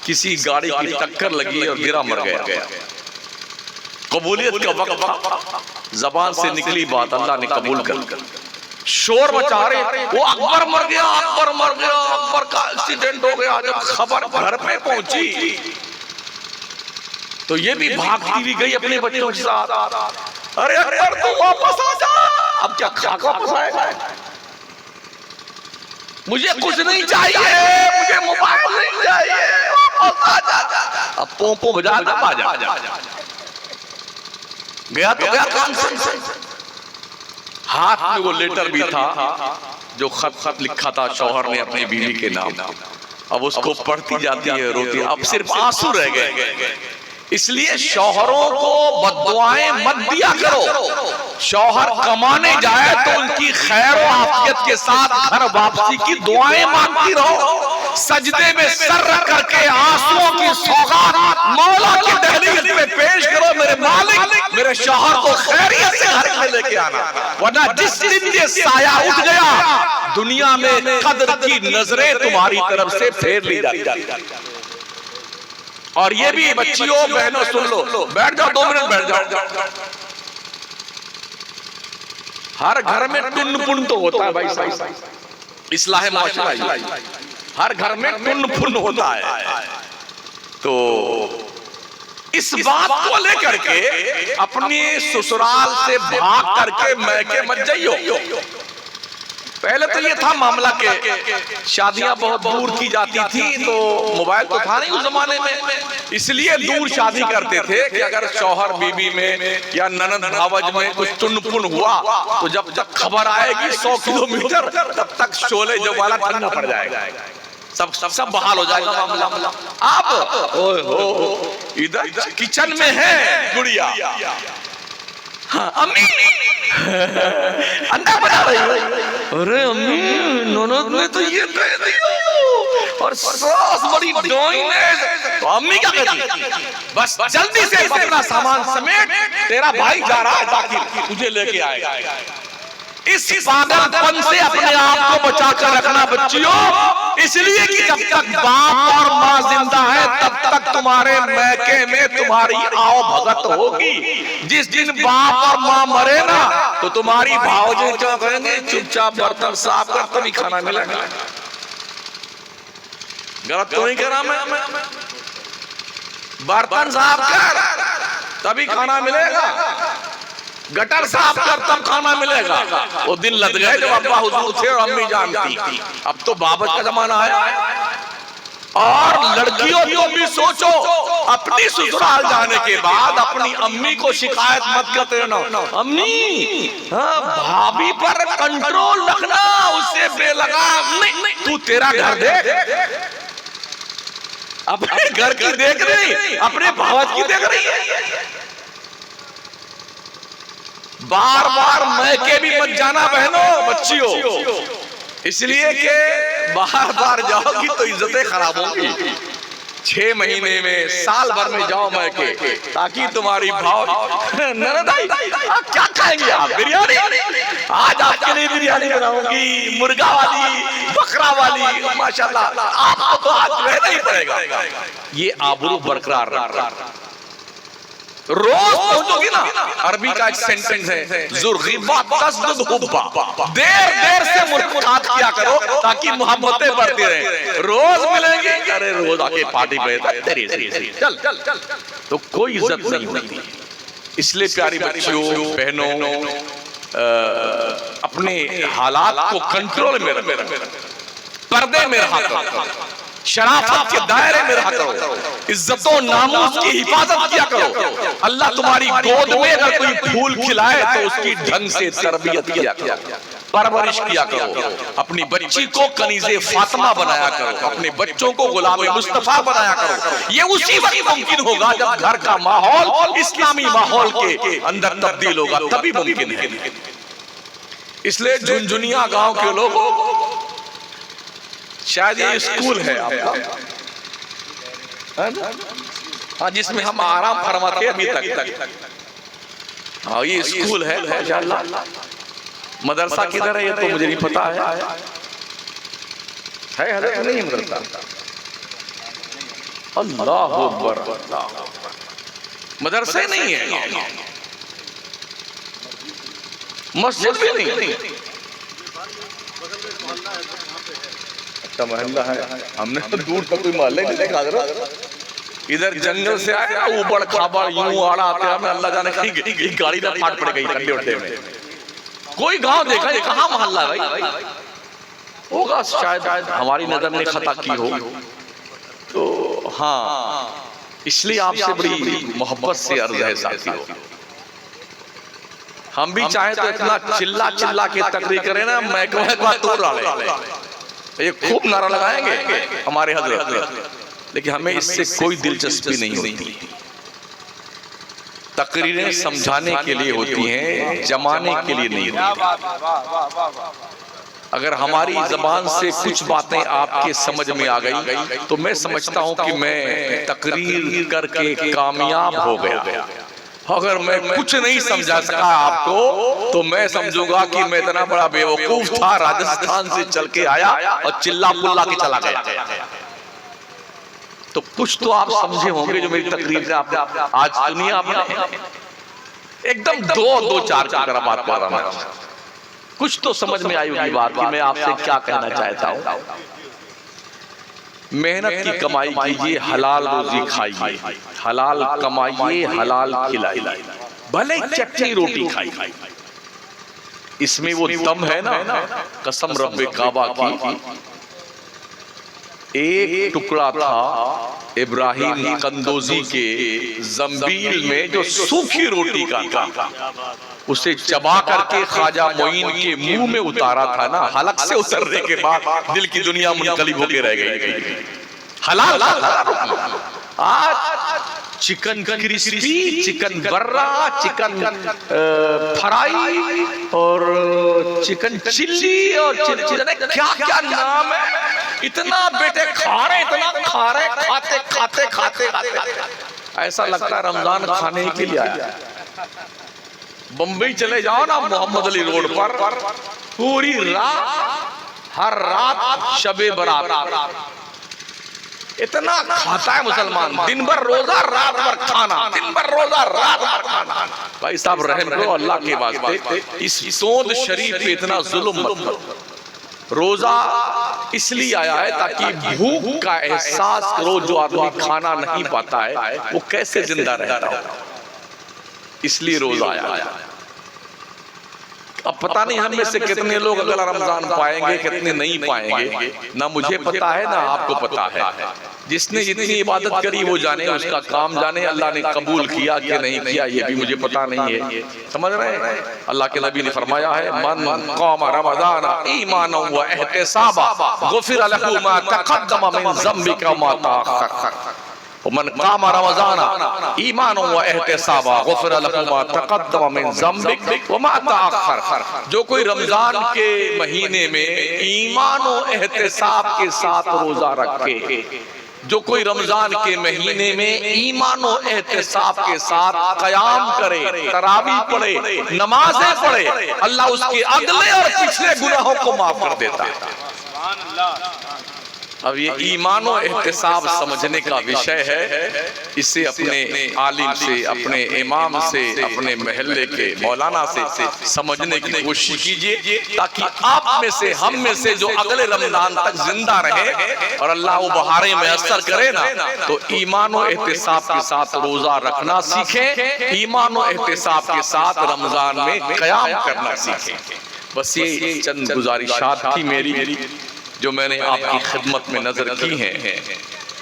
किसी गाड़ी की टक्कर लगी और गिरा, मर गया। कबूलियत का वक्त था, जबान से निकली बात, अल्लाह ने कबूल कर। शोर मचा रहे, वो अकबर मर गया, अकबर मर गया, अकबर का एक्सीडेंट हो गया। जब खबर घर पे पहुंची तो ये भी भागती भी गई अपने बच्चों के साथ, अरे अकबर तू वापस आ जा। अब क्या खाका फंसाएगा, मुझे कुछ नहीं चाहिए, मुझे मोबाइल नहीं चाहिए, वापस आ जा। अब पोंपो बजा गया तो गया काम से। हाथ में वो लेटर भी था जो खत लिखा था शौहर ने अपनी बीवी के नाम। अब उसको पढ़ती जाती है, रोती, अब सिर्फ आंसू रह गए। इसलिए शौहरों को बद्दुआएं मत दिया करो। शौहर कमाने जाए तो उनकी खैर और आफियत के साथ घर वापसी की दुआएं मांगती रहो। सजदे में सर रख करके आंसुओं की सौगात मौला की दहलीज में पेश करो, मेरे मालिक मेरे शौहर को खैरियत से घर में लेके आना, वरना जिस दिन ये साया उठ गया दुनिया में कद्र की नजरें तुम्हारी तरफ से फेर ली जाती। और ये भी बच्चियों बहनों सुन लो, बैठ जाओ 2 मिनट बैठ जाओ। हर घर में टुन्न पुन्न तो होता है भाई साहब, इस्लाह माशरा, हर घर में टुन्न पुन्न होता है। तो इस बात को लेकर के अपने ससुराल से भाग करके मैके मत जाइयो। पहले तो ये था मामला के शादियां बहुत दूर की जाती थी, तो मोबाइल तो था नहीं उस जमाने में, इसलिए दूर शादी करते थे कि अगर शौहर बीबी में या ननद भावज में कुछ टुनपुन हुआ तो जब तक खबर आएगी 100 किलोमीटर तब तक शोले जवाला ठंडा पड़ जाएगा, सब बहाल हो जाएगा मामला। अब ओए हो इधर किचन में है गुड़िया, हाँ अम्मी अंडा बना रही है, अरे अम्मी ननद ने तो ये कह दिया और सास बड़ी डोइन है, तो अम्मी क्या कहती, बस जल्दी से अपना सामान समेट, तेरा भाई जा रहा है जाकिर तुझे लेके आएगा। इस पागलपन से अपने आप को बचा कर रखना बच्चियों, इसलिए कि जब तक बाप और माँ जिंदा है तब तक तुम्हारे मैके में तुम्हारी आओ भगत होगी। जिस दिन बाप और माँ मरे ना तो तुम्हारी भावजे क्या करेंगे, चुपचाप बर्तन साफ कर तभी खाना मिलेगा। गलत तो नहीं कह रहा मैं, बर्तन साफ कर तभी खाना मिलेगा, गटर साफ कर तब खाना मिलेगा। वो दिन लग गए जब अब्बा हुजूर थे और अम्मी जानती, अब तो बाबत का जमाना आया। और लड़कियों तुम भी सोचो, अपनी ससुराल जाने के बाद अपनी अम्मी को शिकायत मत करते रहना, अम्मी हाँ भाभी पर कंट्रोल रखना, उससे बेलगाम नहीं, तू तेरा घर देख, अपने घर की देख रही, अपने भावत की देख रही है। बार बार मैके भी मत जाना बहनों बच्चियों, इसलिए कि बार बार जाओगी तो इज्जतें खराब होंगी। 6 महीने में साल भर में जाओ मैके, ताकि तुम्हारी भाव ननद आई क्या खाएंगे आप, बिरयानी, आज आपके लिए बिरयानी बनाऊंगी, मुर्गा वाली, बकरा वाली, माशाल्लाह आपको तो आज रहना ही पड़ेगा। ये आबरू बरकरार रखना, रोज पहुंचोगी ना, अरबी का एक सेंटेंस है जुर्गिबा तस्दुद हुब्बा, देर देर से मुलाकात किया करो ताकि मोहब्बतें बढ़ती रहे। रोज मिलेंगे, अरे रोज आके पार्टी पे तेरी चल तो कोई इज्जत नहीं होती। इसलिए प्यारी बच्चियों बहनों, अपने हालात को कंट्रोल में रखो, पर्दे में रहा करो, शराफत के दायरे में रहा करो, इज्जतों नामूस की हिफाजत किया करो। अल्लाह तुम्हारी गोद में अगर कोई फूल खिलाए तो उसकी ढंग से तरबियत किया करो, परवरिश किया करो, अपनी बच्ची को कनीज़े फातिमा बनाया करो, अपने बच्चों को गुलाम मुस्तफा बनाया करो। ये उसी वक्त मुमकिन होगा जब घर का माहौल इस्लामी माहौल के अंदर तब्दील होगा, तभी मुमकिन है। इसलिए झुनझुनिया गांव के लोगों, शायद ये स्कूल है आपका, हाँ, जिसमें हम आराम फरमाते अभी तक। हाँ ये स्कूल है माशाअल्लाह। मदरसा किधर है ये तो मुझे नहीं पता है हजरत नहीं है मदरसा। अल्लाह अकबर, मदरसे नहीं है, मस्जिद भी नहीं, मोहल्ला है। हमने तो दूर तक कोई मोहल्ले नहीं देखा, इधर जंगल से आया ऊबड़ खाबड़ यूं आड़ा आते हैं, अल्लाह जाने कहीं गाड़ी ना फाट पड़ गई खड्डे उड्डे में। कोई गांव देखा, ये कहाँ मोहल्ला है भाई? होगा शायद हमारी नजर ने खता की हो। तो हाँ, इसलिए आपसे बड़ी मोहब्बत से अर्ज है साथियों, हम भी चाहे तो इतना चिल्ला चिल्ला के तकरीर करें ना, मैं तो ये खूब नारा लगाएंगे हमारे हजरत, लेकिन हमें इससे कोई दिलचस्पी नहीं होती। तकरीरें समझाने के लिए होती हैं, जमाने के लिए नहीं होती। अगर हमारी जबान से कुछ बातें आपके समझ में आ गई तो मैं समझता हूं कि मैं तकरीर करके कामयाब हो गया। अगर मैं कुछ नहीं समझा सका आपको तो मैं समझूंगा कि मैं इतना बड़ा बेवकूफ था, राजस्थान से चल के आया और चिल्ला पुल्ला के चला गया। तो कुछ तो आप समझे होंगे जो मेरी तकरीर से आपने आज सुनी, आपने एकदम दो चार की तरह बात कर रहा हूं, कुछ तो समझ में आई होगी बात कि मैं आपसे क्या कहना चाहता हूं। मेहनत की कमाई कीजिए, हलाल रोजी खाइए, हलाल कमाइए, हलाल खिलाइए, भले चटनी रोटी खाइए, इसमें वो दम है ना, कसम रब्बे काबा की, एक टुकड़ा था इब्राहिम कंदोजी के जंबील में जो सूखी रोटी का था, उसे चबा करके ख्वाजा मोइन के मुंह में उतारा था ना, हलक से उतरने के बाद दिल की दुनिया मुनकलिब होकर रह गई। हलाल आज चिकन क्रिस्पी, चिकन बर्रा, चिकन फ्राई और चिकन चिल्ली और क्या क्या नाम है, इतना बेटे खा रहे, इतना खा रहे, खाते खाते खाते खाते ऐसा लगता है रमजान खाने के लिए आया। बंबई चले जाओ ना, मोहम्मद अली रोड पर पूरी रात, हर रात शबे बरात, इतना खाता है मुसलमान, दिन भर रोजा रात भर खाना, दिन भर रोजा रात भर खाना। भाई साहब रहम करो अल्लाह के वास्ते, इस सोद शरीफ पे इतना जुल्म मत करो। रोजा इसलिए आया है ताकि भूख का एहसास करो, जो आदमी खाना नहीं पाता है वो कैसे जिंदा रहता है, इसलिए रोजा आया। अब पता नहीं हम में से कितने लोग अगला रमजान पाएंगे, कितने नहीं पाएंगे, ना मुझे पता है ना आपको पता है। जिसने जितनी इबादत करी वो जाने, उसका काम जाने, अल्लाह ने कबूल किया कि नहीं किया ये भी मुझे पता नहीं है। समझ रहे हैं? अल्लाह के नबी ने फरमाया है, मन क़ाम रमज़ान ईमानन व एहतिसाबा गुफ़िर लहू मा तक़द्दम मिन ज़म्बिका व मा तअख़्ख़र। मन क़ाम रमज़ान ईमानन व एहतिसाबा गुफ़िर लहू मा तक़द्दम मिन ज़म्बिक व मा तअख़्ख़र। जो कोई रमजान के महीने में ईमान और एहतिसाब के साथ रोजा रखे, जो कोई रमजान के महीने में ईमान और एहतिसाब के साथ क़याम करे, तरावी पढ़े, नमाजें पढ़े, अल्लाह उसके अगले और पिछले गुनाहों को माफ कर देता है। अब ये ईमान और एहतिसाब समझने का विषय है, इसे अपने आलिम से, अपने इमाम से, अपने महल्ले के मौलाना से समझने की कोशिश कीजिए, ताकि आप में से, हम में से जो अगले रमजान तक जिंदा रहे और अल्लाह वो बहारें मैसर करे ना, तो ईमान और एहतिसाब के साथ रोजा रखना सीखें, ईमान और एहतिसाब के साथ रमजान में क़याम करना सीखें। बस ये चंद गुजारिशात थी मेरी, जो मैंने आपकी खिदमत में नजर की हैं,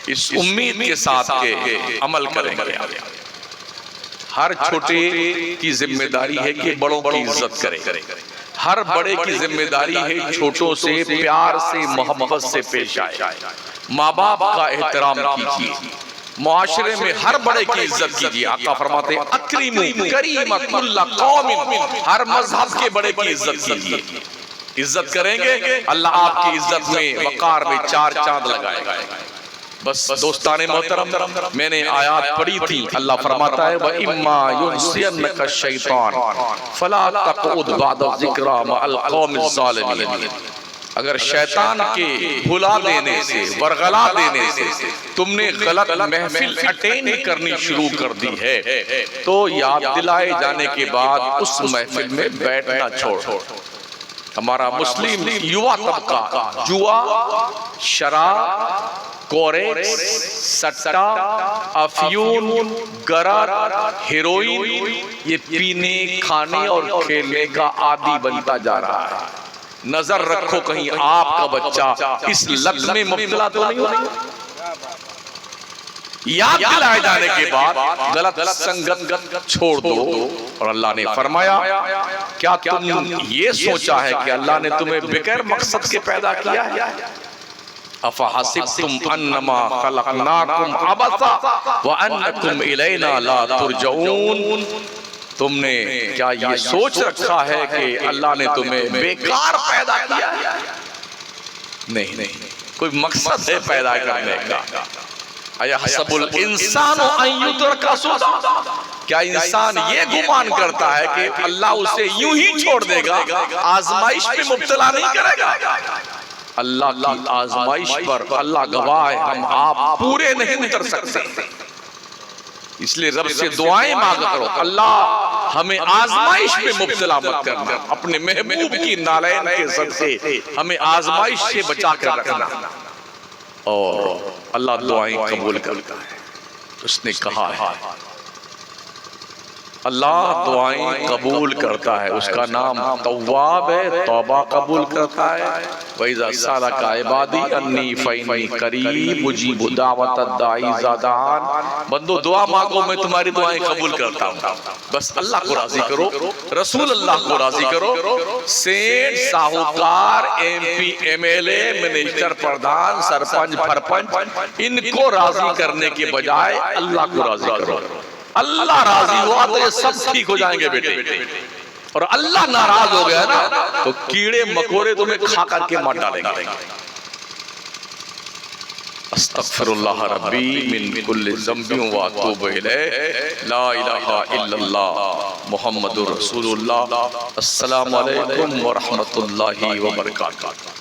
इस उम्मीद के साथ के अमल करेंगे। हर छोटे की जिम्मेदारी है कि बड़ों की इज्जत करे, हर बड़े की जिम्मेदारी है छोटों से प्यार से, मोहब्बत से पेश आए, माँ बाप का एहतराम कीजिए, मुआशरे में हर बड़े की इज्जत कीजिए। आका फरमाते हैं अक्रिमू करीम कुल्ला कौमिन, हर मजहब के बड़े की इज्जत कीजिए। इज्जत करेंगे अल्लाह आपकी इज्जत में, वकार में 4 चांद लगाएगा। बस दोस्ताने मोहतरम, मैंने आयत पढ़ी थी, अल्लाह फरमाता है व इम्मा युनसियन्नका शैतान फला तक़उद बअद ज़िक्रा मअल क़ौमिज़ ज़ालिमीन। अगर शैतान के भुला देने से, बरगला देने से तुमने गलत महफिल अटेंड करनी शुरू कर दी है, तो याद दिलाए जाने के बाद उस महफिल में बैठना छोड़ो। हमारा मुस्लिम युवा तबका जुआ, शराब, कोरेक्स, सट्टा, अफयून, गरार, हेरोइन, ये पीने, खाने और खेलने का आदी बनता जा रहा है। नजर रखो कहीं आपका बच्चा इस लत में मुब्तला तो नहीं हो। याद दिलाए जाने के बाद गलत संगत छोड़ दो। और अल्लाह ने फरमाया, क्या तुम ये सोचा है कि अल्लाह ने तुम्हें बगैर मकसद के पैदा किया है? अफहसिबतुम अन्नमा खलकनाकुम अबसा व अन्नकुम इलैना ला तुरजऊन। तुमने क्या ये सोच रखा है कि अल्लाह ने तुम्हें बेकार पैदा किया है? नहीं, कोई मकसद है पैदा करने का। अयहसबुल इंसानु अन युतरका सुदा, क्या इंसान ये गुमान करता है कि अल्लाह उसे यूं ही छोड़ देगा, आजमाइश में मुब्तला नहीं करेगा? अल्लाह की आजमाइश पर अल्लाह गवाह है, हम आप पूरे नहीं उतर सकते। इसलिए रब से दुआएं मांगा करो, अल्लाह हमें आजमाइश में मुब्तला मत करना, अपने महबूब की नालैन के सदक़े हमें आजमाइश से बचा कर रखना। और अल्लाह दुआएं कबूल करता है। उसने कहा है अल्लाह दुआएं कबूल करता है, उसका नाम तव्वाब है, तौबा कबूल करता है। वइज़ा सअलका इबादी अन्नी फ़इन्नी क़रीब उजीबु दावतद दाई इज़ा दआन। बंदो दुआ मांगो, मैं तुम्हारी दुआएं कबूल करता हूँ। बस अल्लाह को राजी करो, रसूल अल्लाह को राजी करो। सेठ, साहूकार, MP, MLA, मिनिस्टर, प्रधान, सरपंच, सरपंच, इनको राजी करने के बजाय अल्लाह को राजी करो। अल्लाह राजी हुआ तो ये सब ठीक हो जाएंगे बेटे, और अल्लाह नाराज हो गया ना तो कीड़े मकोड़े तुम्हें खा करके मार डालेंगे। अस्तगफिरुल्लाह रब्बी मिन कुल्लि ज़ंबिन व अतूबु इलैह। ला इलाहा इल्लल्लाह मुहम्मदुर रसूलुल्लाह। अस्सलामु अलैकुम व रहमतुल्लाहि व बरकातुहू।